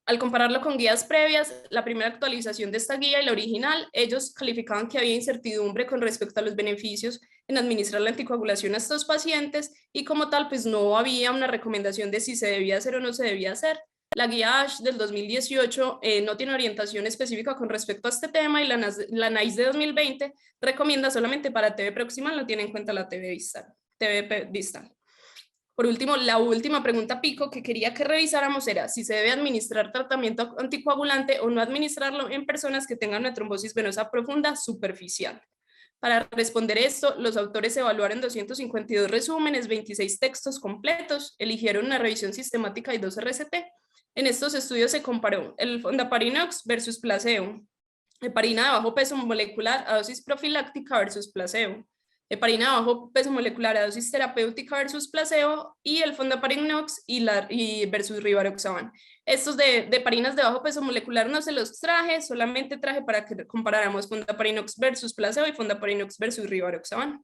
Al compararlo con guías previas, la primera actualización de esta guía y la original, ellos calificaban que había incertidumbre con respecto a los beneficios en administrar la anticoagulación a estos pacientes y como tal, pues no había una recomendación de si se debía hacer o no se debía hacer. La guía ASH del 2018 no tiene orientación específica con respecto a este tema y la NICE de 2020 recomienda solamente para TB proximal, no tiene en cuenta la TB distal. Por último, la última pregunta pico que quería que revisáramos era si se debe administrar tratamiento anticoagulante o no administrarlo en personas que tengan una trombosis venosa profunda superficial. Para responder esto, los autores evaluaron 252 resúmenes, 26 textos completos, eligieron una revisión sistemática y 2 RCT. En estos estudios se comparó el fondaparinux versus placebo, heparina de bajo peso molecular a dosis profiláctica versus placebo, heparina de bajo peso molecular a dosis terapéutica versus placebo y el fondaparinux versus rivaroxaban. Estos de heparinas de bajo peso molecular no se los traje, solamente traje para que comparáramos fondaparinux versus placebo y fondaparinux versus rivaroxaban.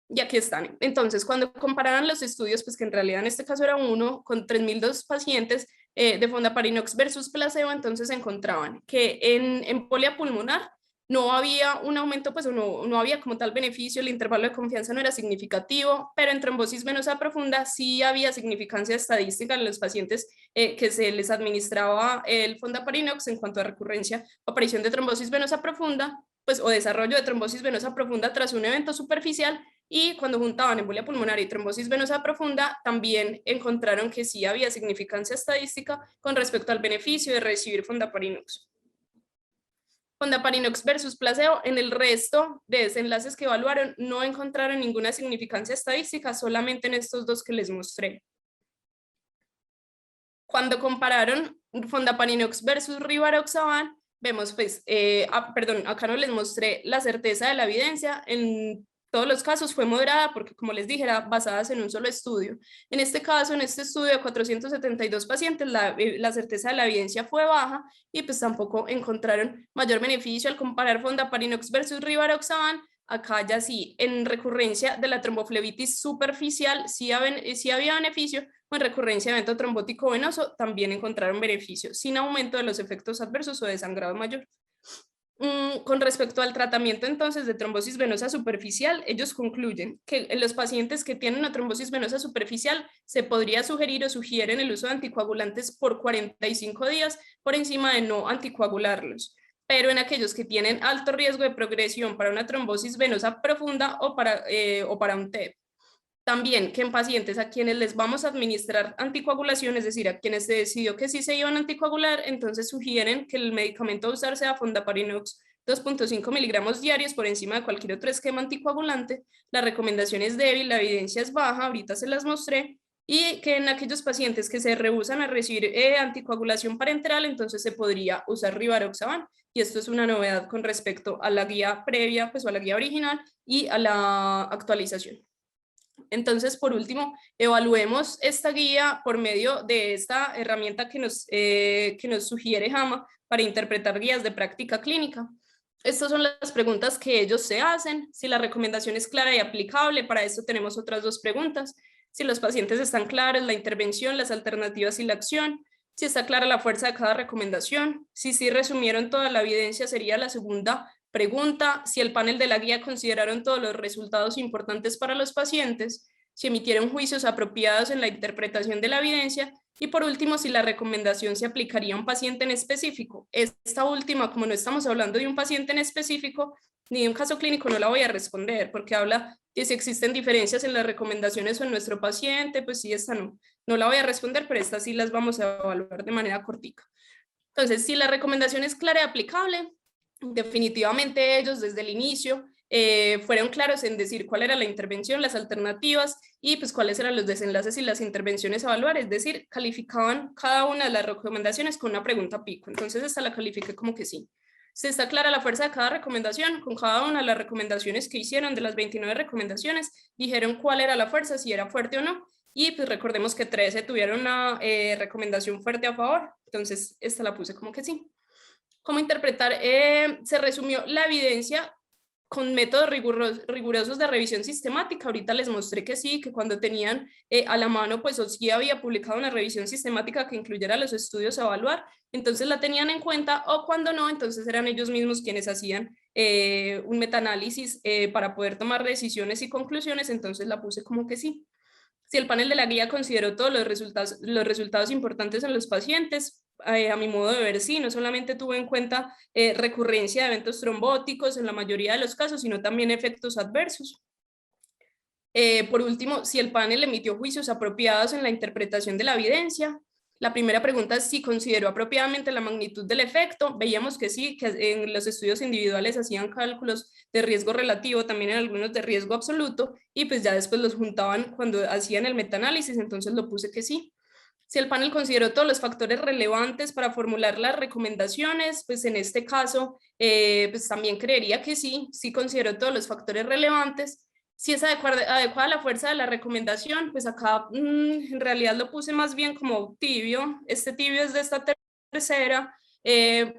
Y aquí están. Entonces, cuando compararan los estudios, pues que en realidad en este caso era uno, con 3.002 pacientes de fondaparinux versus placebo, entonces encontraban que en embolia pulmonar no había un aumento, pues no había como tal beneficio, el intervalo de confianza no era significativo, pero en trombosis venosa profunda sí había significancia estadística en los pacientes que se les administraba el fondaparinux en cuanto a recurrencia o aparición de trombosis venosa profunda, pues o desarrollo de trombosis venosa profunda tras un evento superficial. Y cuando juntaban embolia pulmonar y trombosis venosa profunda, también encontraron que sí había significancia estadística con respecto al beneficio de recibir fondaparinux. Fondaparinux versus placebo, en el resto de desenlaces que evaluaron no encontraron ninguna significancia estadística, solamente en estos dos que les mostré. Cuando compararon fondaparinux versus rivaroxaban, vemos pues, acá no les mostré la certeza de la evidencia, en todos los casos fue moderada porque, como les dije, era basadas en un solo estudio. En este caso, en este estudio de 472 pacientes, la certeza de la evidencia fue baja y pues tampoco encontraron mayor beneficio al comparar fondaparinux versus rivaroxaban. Acá ya sí, en recurrencia de la tromboflebitis superficial sí había beneficio, o en recurrencia de evento trombótico venoso también encontraron beneficio, sin aumento de los efectos adversos o de sangrado mayor. Con respecto al tratamiento entonces de trombosis venosa superficial, ellos concluyen que en los pacientes que tienen una trombosis venosa superficial se podría sugerir o sugieren el uso de anticoagulantes por 45 días por encima de no anticoagularlos, pero en aquellos que tienen alto riesgo de progresión para una trombosis venosa profunda o para un TEP. También que en pacientes a quienes les vamos a administrar anticoagulación, es decir, a quienes se decidió que sí se iban a anticoagular, entonces sugieren que el medicamento a usar sea fondaparinux 2.5 miligramos diarios por encima de cualquier otro esquema anticoagulante. La recomendación es débil, la evidencia es baja, ahorita se las mostré, y que en aquellos pacientes que se rehúsan a recibir anticoagulación parenteral, entonces se podría usar rivaroxaban. Y esto es una novedad con respecto a la guía previa, pues o a la guía original y a la actualización. Entonces, por último, evaluemos esta guía por medio de esta herramienta que nos sugiere JAMA para interpretar guías de práctica clínica. Estas son las preguntas que ellos se hacen. Si la recomendación es clara y aplicable, para esto tenemos otras dos preguntas. Si los pacientes están claros, la intervención, las alternativas y la acción. Si está clara la fuerza de cada recomendación. Si sí resumieron toda la evidencia, sería la segunda pregunta. Si el panel de la guía consideraron todos los resultados importantes para los pacientes. Si emitieron juicios apropiados en la interpretación de la evidencia. Y por último, si la recomendación se aplicaría a un paciente en específico. Esta última, como no estamos hablando de un paciente en específico, ni de un caso clínico, no la voy a responder, porque habla de si existen diferencias en las recomendaciones o en nuestro paciente, pues sí, esta no la voy a responder, pero estas sí las vamos a evaluar de manera cortica. Entonces, si la recomendación es clara y aplicable, definitivamente ellos desde el inicio fueron claros en decir cuál era la intervención, las alternativas y pues cuáles eran los desenlaces y las intervenciones a evaluar, es decir, calificaban cada una de las recomendaciones con una pregunta pico. Entonces esta la califiqué como que sí. Se está clara la fuerza de cada recomendación. Con cada una de las recomendaciones que hicieron, de las 29 recomendaciones, dijeron cuál era la fuerza, si era fuerte o no. Y pues recordemos que 13 tuvieron una recomendación fuerte a favor. Entonces, esta la puse como que sí. ¿Cómo interpretar? Se resumió la evidencia con métodos rigurosos de revisión sistemática. Ahorita les mostré que sí, que cuando tenían a la mano, pues OSCE había publicado una revisión sistemática que incluyera los estudios a evaluar, entonces la tenían en cuenta, o cuando no, entonces eran ellos mismos quienes hacían un metaanálisis para poder tomar decisiones y conclusiones, entonces la puse como que sí. Si el panel de la guía consideró todos los resultados importantes en los pacientes, a mi modo de ver, sí, no solamente tuvo en cuenta recurrencia de eventos trombóticos en la mayoría de los casos, sino también efectos adversos. Por último, si el panel emitió juicios apropiados en la interpretación de la evidencia. La primera pregunta es si consideró apropiadamente la magnitud del efecto. Veíamos que sí, que en los estudios individuales hacían cálculos de riesgo relativo, también en algunos de riesgo absoluto, y pues ya después los juntaban cuando hacían el metaanálisis, entonces lo puse que sí. Si el panel consideró todos los factores relevantes para formular las recomendaciones, pues en este caso, pues también creería que sí, sí consideró todos los factores relevantes. Si es adecuada la fuerza de la recomendación, pues acá en realidad lo puse más bien como tibio. Este tibio es de esta tercera,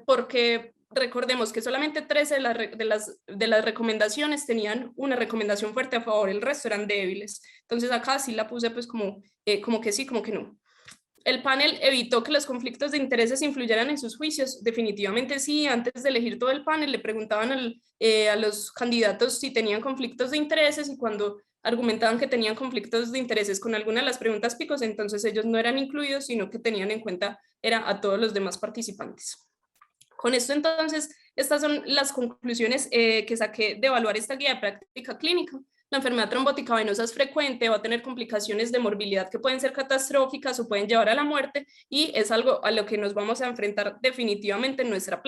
porque recordemos que solamente 13 de las recomendaciones tenían una recomendación fuerte a favor, el resto eran débiles. Entonces acá sí la puse pues como que sí, como que no. ¿El panel evitó que los conflictos de intereses influyeran en sus juicios? Definitivamente sí. Antes de elegir todo el panel le preguntaban a los candidatos si tenían conflictos de intereses, y cuando argumentaban que tenían conflictos de intereses con alguna de las preguntas picos, entonces ellos no eran incluidos, sino que tenían en cuenta era a todos los demás participantes. Con esto entonces, estas son las conclusiones que saqué de evaluar esta guía de práctica clínica. La enfermedad trombótica venosa es frecuente, va a tener complicaciones de morbilidad que pueden ser catastróficas o pueden llevar a la muerte, y es algo a lo que nos vamos a enfrentar definitivamente en nuestra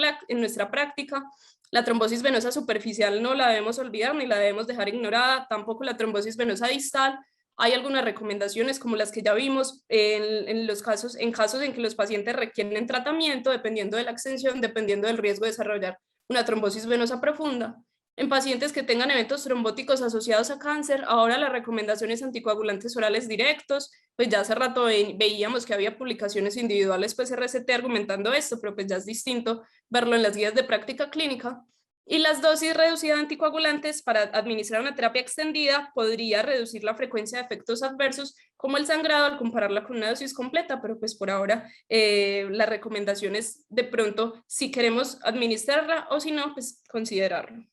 práctica. La trombosis venosa superficial no la debemos olvidar ni la debemos dejar ignorada, tampoco la trombosis venosa distal. Hay algunas recomendaciones como las que ya vimos en casos en que los pacientes requieren tratamiento, dependiendo de la extensión, dependiendo del riesgo de desarrollar una trombosis venosa profunda. En pacientes que tengan eventos trombóticos asociados a cáncer, ahora las recomendaciones anticoagulantes orales directos, pues ya hace rato veíamos que había publicaciones individuales pues RCT argumentando esto, pero pues ya es distinto verlo en las guías de práctica clínica. Y las dosis reducidas de anticoagulantes para administrar una terapia extendida podría reducir la frecuencia de efectos adversos como el sangrado al compararla con una dosis completa, pero pues por ahora la recomendación es de pronto si queremos administrarla, o si no, pues considerarlo.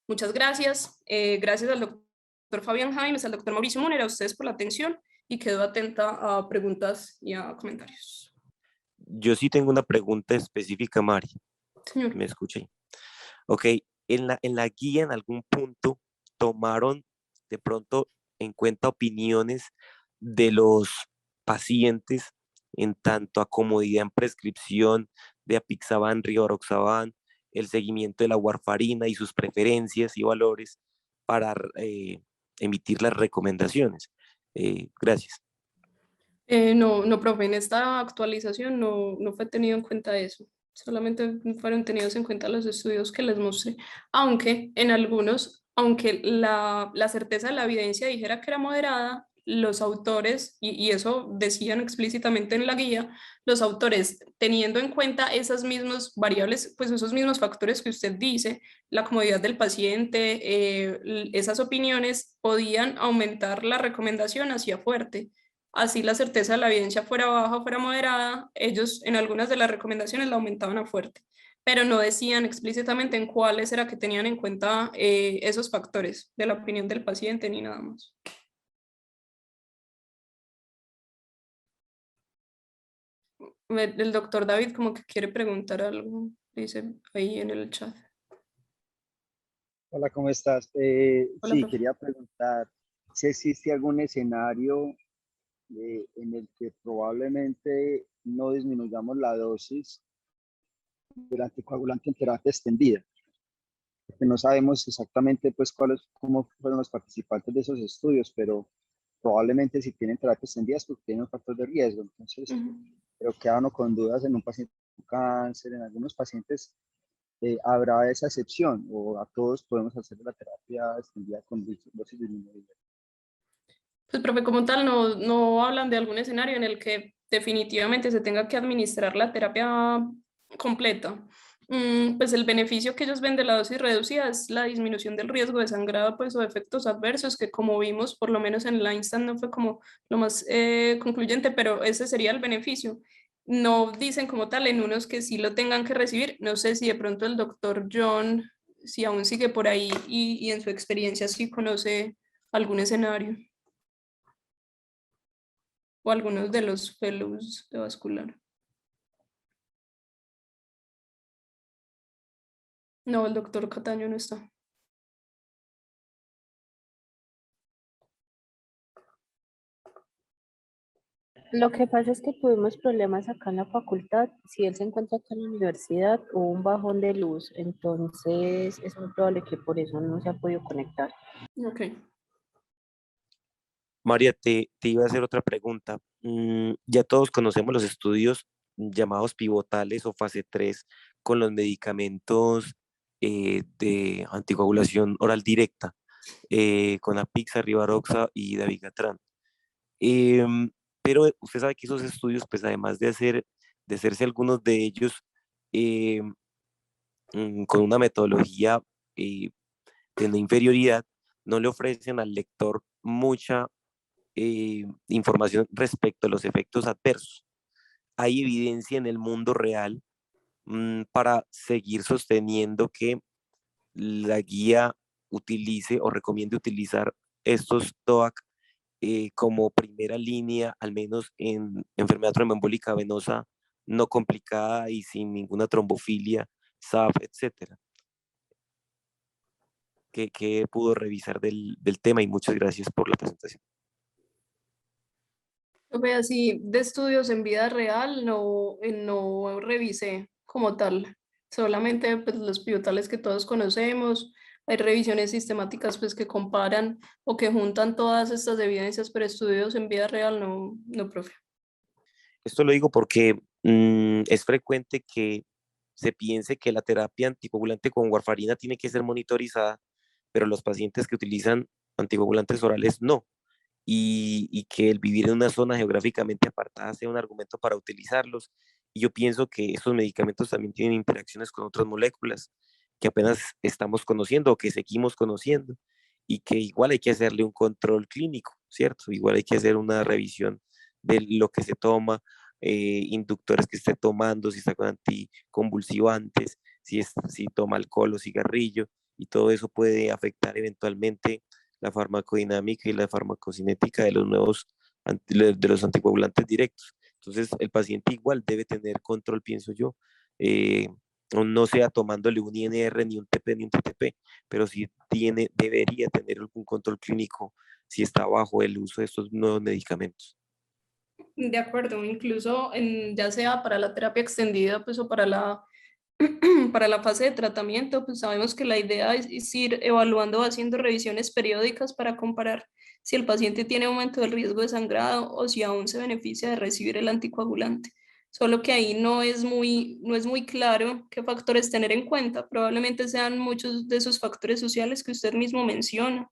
Muchas gracias. Gracias al doctor Fabián Jaimes, al doctor Mauricio Munera, a ustedes por la atención, y quedo atenta a preguntas y a comentarios. Yo sí tengo una pregunta específica, Mari. Señor. ¿Me escuché? Ok, en la guía en algún punto tomaron de pronto en cuenta opiniones de los pacientes en tanto a comodidad en prescripción de apixaban, rivaroxaban, el seguimiento de la warfarina y sus preferencias y valores para emitir las recomendaciones. Gracias. No, profe, en esta actualización no fue tenido en cuenta eso. Solamente fueron tenidos en cuenta los estudios que les mostré. Aunque en algunos, aunque la certeza de la evidencia dijera que era moderada, los autores, y eso decían explícitamente en la guía, los autores, teniendo en cuenta esas mismas variables, pues esos mismos factores que usted dice, la comodidad del paciente, esas opiniones podían aumentar la recomendación hacia fuerte. Así la certeza de la evidencia fuera baja o fuera moderada, ellos en algunas de las recomendaciones la aumentaban a fuerte, pero no decían explícitamente en cuáles era que tenían en cuenta esos factores de la opinión del paciente ni nada más. El doctor David como que quiere preguntar algo, dice ahí en el chat. Hola, ¿cómo estás? Hola, Sí, profe. quería preguntar si existe algún escenario en el que probablemente no disminuyamos la dosis del anticoagulante en terapia extendida, porque no sabemos exactamente pues cómo fueron los participantes de esos estudios, pero probablemente si tienen terapia extendida es porque tienen un factor de riesgo. Entonces, pero queda uno con dudas en un paciente con cáncer, en algunos pacientes ¿habrá esa excepción o a todos podemos hacer la terapia extendida con dosis disminuidas? Pues, profe, como tal, no hablan de algún escenario en el que definitivamente se tenga que administrar la terapia completa. Pues el beneficio que ellos ven de la dosis reducida es la disminución del riesgo de sangrado, pues, o efectos adversos, que como vimos, por lo menos en la Einstein no fue como lo más concluyente, pero ese sería el beneficio. No dicen como tal en unos que sí lo tengan que recibir. No sé si de pronto el doctor John, si aún sigue por ahí y en su experiencia sí conoce algún escenario o algunos de los fellows de vascular. No, el doctor Cataño no está. Lo que pasa es que tuvimos problemas acá en la facultad. Si él se encuentra acá en la universidad, hubo un bajón de luz, entonces es muy probable que por eso no se ha podido conectar. Ok. María, te iba a hacer otra pregunta. Ya todos conocemos los estudios llamados pivotales o fase 3 con los medicamentos de anticoagulación oral directa, con Apixa, Rivaroxa y Dabigatran. Em, pero usted sabe que esos estudios, pues además de hacerse algunos de ellos em, con una metodología de no inferioridad, no le ofrecen al lector mucha información respecto a los efectos adversos. Hay evidencia en el mundo real para seguir sosteniendo que la guía utilice o recomiende utilizar estos TOAC como primera línea, al menos en enfermedad tromboembólica venosa no complicada y sin ninguna trombofilia, SAF, etcétera. Que pudo revisar del tema y muchas gracias por la presentación. Profe, así de estudios en vida real no revisé como tal, solamente pues, los pivotales que todos conocemos. Hay revisiones sistemáticas pues, que comparan o que juntan todas estas evidencias, pero estudios en vida real no, profe. Esto lo digo porque es frecuente que se piense que la terapia anticoagulante con warfarina tiene que ser monitorizada, pero los pacientes que utilizan anticoagulantes orales no. Y que el vivir en una zona geográficamente apartada sea un argumento para utilizarlos. Y yo pienso que estos medicamentos también tienen interacciones con otras moléculas que apenas estamos conociendo o que seguimos conociendo y que igual hay que hacerle un control clínico, ¿cierto? Igual hay que hacer una revisión de lo que se toma, inductores que esté tomando, si está con anticonvulsivantes, si toma alcohol o cigarrillo, y todo eso puede afectar eventualmente la farmacodinámica y la farmacocinética de de los anticoagulantes directos. Entonces, el paciente igual debe tener control, pienso yo, no sea tomándole un INR, ni un TP, ni un TTP, pero sí debería tener algún control clínico si está bajo el uso de estos nuevos medicamentos. De acuerdo, incluso ya sea para la terapia extendida pues, o para para la fase de tratamiento, pues sabemos que la idea es ir evaluando, haciendo revisiones periódicas para comparar si el paciente tiene aumento del riesgo de sangrado o si aún se beneficia de recibir el anticoagulante. Solo que ahí no es muy claro qué factores tener en cuenta. Probablemente sean muchos de esos factores sociales que usted mismo menciona.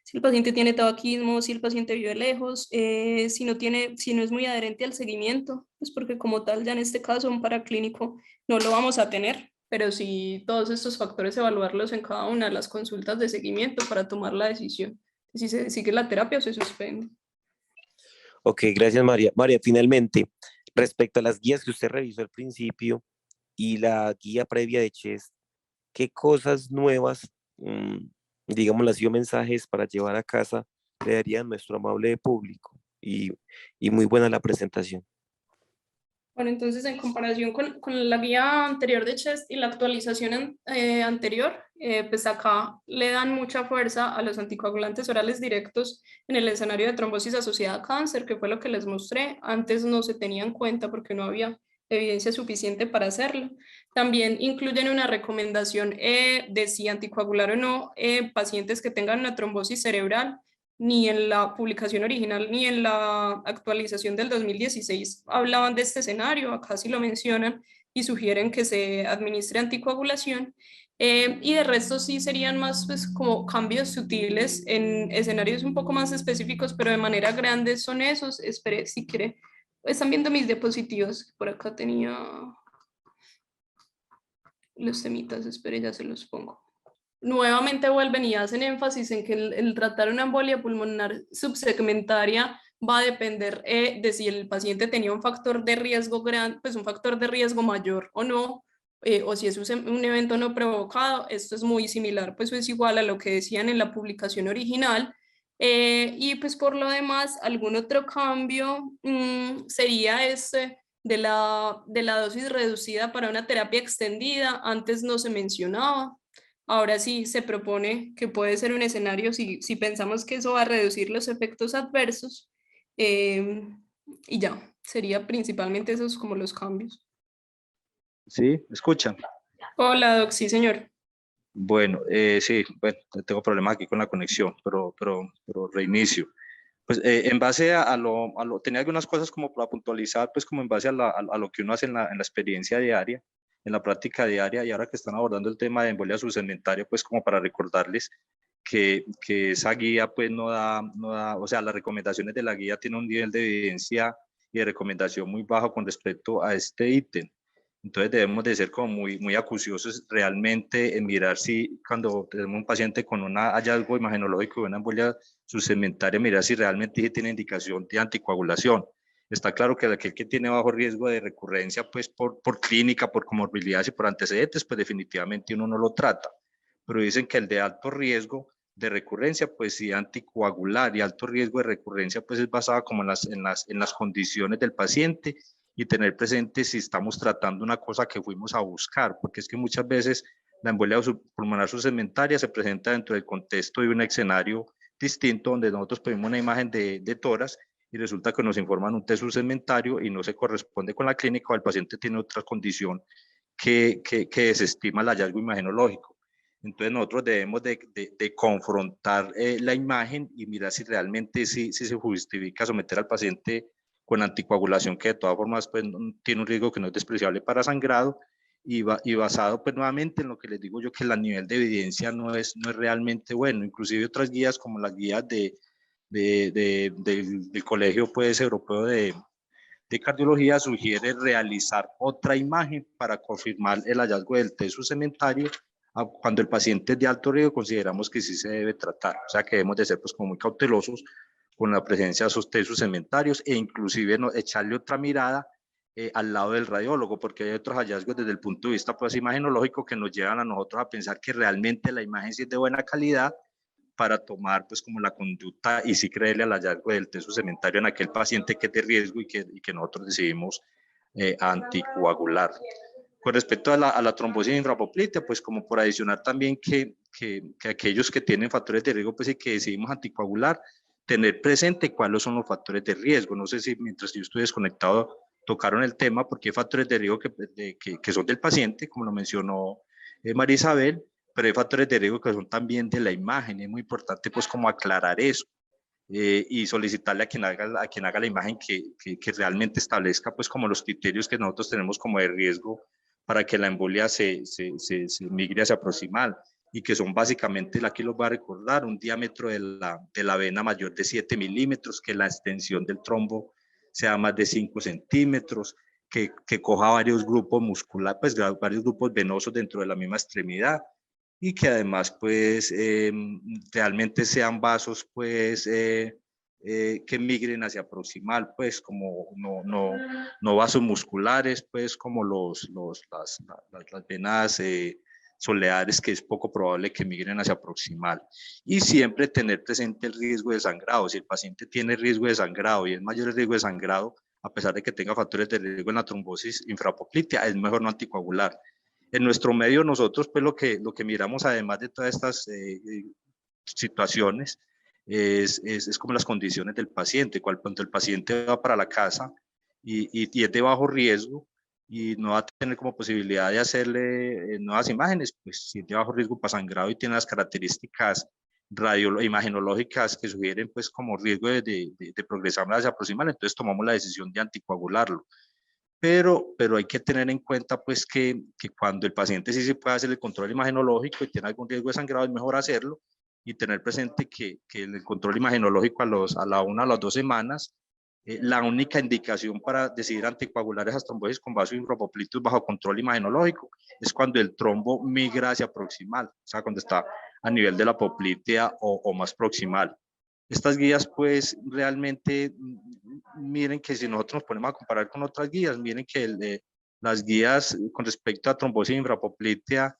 Si el paciente tiene tabaquismo, si el paciente vive lejos, si no es muy adherente al seguimiento, pues porque como tal ya en este caso un paraclínico no lo vamos a tener, pero sí todos estos factores evaluarlos en cada una de las consultas de seguimiento para tomar la decisión si se sigue la terapia o se suspende. Ok, gracias María. María, finalmente, respecto a las guías que usted revisó al principio y la guía previa de CHES, ¿qué cosas nuevas, digámoslo así, o mensajes para llevar a casa le daría a nuestro amable público? Y muy buena la presentación. Bueno, entonces en comparación con la guía anterior de CHEST y la actualización anterior, pues acá le dan mucha fuerza a los anticoagulantes orales directos en el escenario de trombosis asociada a cáncer, que fue lo que les mostré. Antes no se tenía en cuenta porque no había evidencia suficiente para hacerlo. También incluyen una recomendación de si anticoagular o no pacientes que tengan una trombosis cerebral ni en la publicación original ni en la actualización del 2016 hablaban de este escenario, acá sí lo mencionan y sugieren que se administre anticoagulación. Y de resto sí serían más pues como cambios sutiles en escenarios un poco más específicos, pero de manera grande son esos. Espere, si quiere, están viendo mis diapositivas, por acá tenía los temitas, espere, ya se los pongo. Nuevamente vuelven y hacen énfasis en que el tratar una embolia pulmonar subsegmentaria va a depender de si el paciente tenía un factor de riesgo grande, pues un factor de riesgo mayor o no, o si es un evento no provocado. Esto es muy similar, pues es igual a lo que decían en la publicación original. Y pues por lo demás, algún otro cambio sería este de la dosis reducida para una terapia extendida. Antes no se mencionaba. Ahora sí se propone que puede ser un escenario si pensamos que eso va a reducir los efectos adversos. Y ya, sería principalmente esos como los cambios. Sí, escucha. Hola, Doc, sí, señor. Bueno, sí, bueno, tengo problemas aquí con la conexión, pero reinicio. Pues en base tenía algunas cosas como para puntualizar, pues como en base a lo que uno hace en la experiencia diaria, en la práctica diaria, y ahora que están abordando el tema de embolia subsegmentaria, pues como para recordarles que esa guía pues no da, o sea, las recomendaciones de la guía tienen un nivel de evidencia y de recomendación muy bajo con respecto a este ítem. Entonces debemos de ser como muy acuciosos realmente en mirar si cuando tenemos un paciente con un hallazgo imagenológico de una embolia subsegmentaria, mirar si realmente tiene indicación de anticoagulación. Está claro que aquel que tiene bajo riesgo de recurrencia, pues por clínica, por comorbilidades y por antecedentes, pues definitivamente uno no lo trata. Pero dicen que el de alto riesgo de recurrencia, pues sí, anticoagular, y alto riesgo de recurrencia, pues es basado como en las condiciones del paciente y tener presente si estamos tratando una cosa que fuimos a buscar, porque es que muchas veces la embolia pulmonar subsegmentaria se presenta dentro del contexto de un escenario distinto donde nosotros pedimos una imagen de tórax y resulta que nos informan un test subsegmentario y no se corresponde con la clínica o el paciente tiene otra condición que desestima el hallazgo imagenológico. Entonces nosotros debemos de confrontar la imagen y mirar si realmente si se justifica someter al paciente con anticoagulación, que de todas formas pues, tiene un riesgo que no es despreciable para sangrado, y basado pues nuevamente en lo que les digo yo, que el nivel de evidencia no es realmente bueno. Inclusive otras guías como las guías del Colegio pues, Europeo de Cardiología sugiere realizar otra imagen para confirmar el hallazgo del test subsegmentario. Cuando el paciente es de alto riesgo, consideramos que sí se debe tratar, o sea que debemos de ser pues como muy cautelosos con la presencia de esos test subsegmentarios e inclusive echarle otra mirada al lado del radiólogo, porque hay otros hallazgos desde el punto de vista pues imagenológico que nos llevan a nosotros a pensar que realmente la imagen sí es de buena calidad para tomar pues como la conducta y sí creerle al hallazgo del test subsegmentario en aquel paciente que es de riesgo y que nosotros decidimos anticoagular. Con respecto a la trombosis infrapoplítea, pues como por adicionar también que aquellos que tienen factores de riesgo pues y que decidimos anticoagular, tener presente cuáles son los factores de riesgo. No sé si mientras yo estoy desconectado tocaron el tema, porque hay factores de riesgo que son del paciente, como lo mencionó María Isabel, pero hay factores de riesgo que son también de la imagen. Es muy importante pues como aclarar eso y solicitarle a quien haga la imagen que realmente establezca pues como los criterios que nosotros tenemos como de riesgo para que la embolia se migre hacia proximal, y que son básicamente, aquí los va a recordar, un diámetro de la vena mayor de 7 milímetros, que la extensión del trombo sea más de 5 centímetros, que coja varios grupos musculares, pues varios grupos venosos dentro de la misma extremidad, y que además pues realmente sean vasos pues que migren hacia proximal, pues como no vasos musculares, pues como las venas soleares, que es poco probable que migren hacia proximal. Y siempre tener presente el riesgo de sangrado. Si el paciente tiene riesgo de sangrado y es mayor el riesgo de sangrado, a pesar de que tenga factores de riesgo en la trombosis infrapoplítea, es mejor no anticoagular. En nuestro medio nosotros pues lo que miramos, además de todas estas situaciones, es como las condiciones del paciente. Cuando el paciente va para la casa y es de bajo riesgo y no va a tener como posibilidad de hacerle nuevas imágenes, pues si es de bajo riesgo para sangrado y tiene las características imagenológicas que sugieren pues como riesgo de progresar hacia proximal, entonces tomamos la decisión de anticoagularlo. Pero hay que tener en cuenta pues que cuando el paciente sí se puede hacer el control imagenológico y tiene algún riesgo de sangrado, es mejor hacerlo, y tener presente que el control imagenológico a la 1 a las 2 semanas, la única indicación para decidir anticoagular esas trombosis con vaso infrapoplíticos bajo control imagenológico es cuando el trombo migra hacia proximal, o sea, cuando está a nivel de la poplitea o más proximal. Estas guías, pues, realmente, miren que si nosotros nos ponemos a comparar con otras guías, miren que las guías con respecto a trombosis infrapoplitea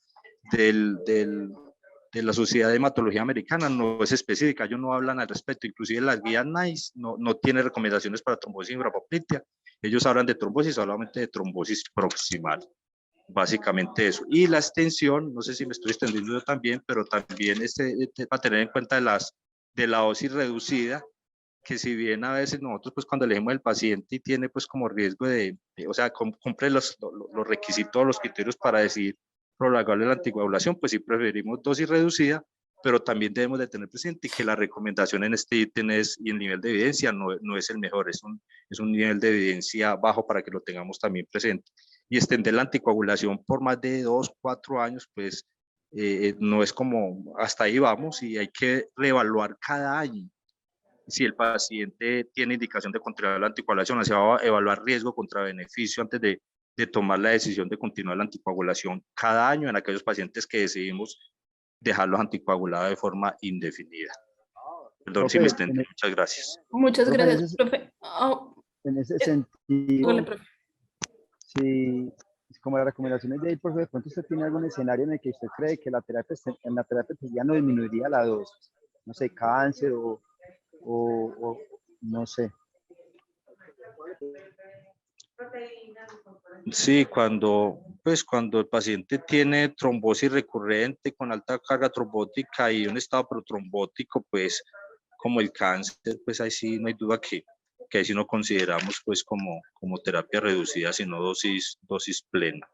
de la Sociedad de Hematología Americana no es específica, ellos no hablan al respecto, inclusive las guías NICE no tiene recomendaciones para trombosis infrapoplitea, ellos hablan de trombosis solamente de trombosis proximal, básicamente eso. Y la extensión, no sé si me estoy extendiendo yo también, pero también para tener en cuenta de la dosis reducida, que si bien a veces nosotros pues cuando elegimos el paciente y tiene pues como riesgo o sea, cumple los requisitos, los criterios para decidir prolongarle la anticoagulación, pues sí preferimos dosis reducida, pero también debemos de tener presente que la recomendación en este ítem y el nivel de evidencia no es el mejor, es un nivel de evidencia bajo para que lo tengamos también presente. Y extender la anticoagulación por más de 2, 4 años, pues no es como hasta ahí vamos, y hay que reevaluar cada año si el paciente tiene indicación de continuar la anticoagulación, se va a evaluar riesgo contra beneficio antes de tomar la decisión de continuar la anticoagulación cada año en aquellos pacientes que decidimos dejarlos anticoagulados de forma indefinida. Perdón si me extendí, muchas gracias. Muchas Profe, gracias, profe. En ese sentido, Hágale, profe. si como las recomendaciones de ahí, profe, de pronto usted tiene algún escenario en el que usted cree que la terapia ya no disminuiría la dosis, no sé, cáncer o no sé. Sí, cuando el paciente tiene trombosis recurrente con alta carga trombótica y un estado protrombótico, pues como el cáncer, pues ahí sí no hay duda que ahí sí no consideramos pues como terapia reducida, sino dosis plena.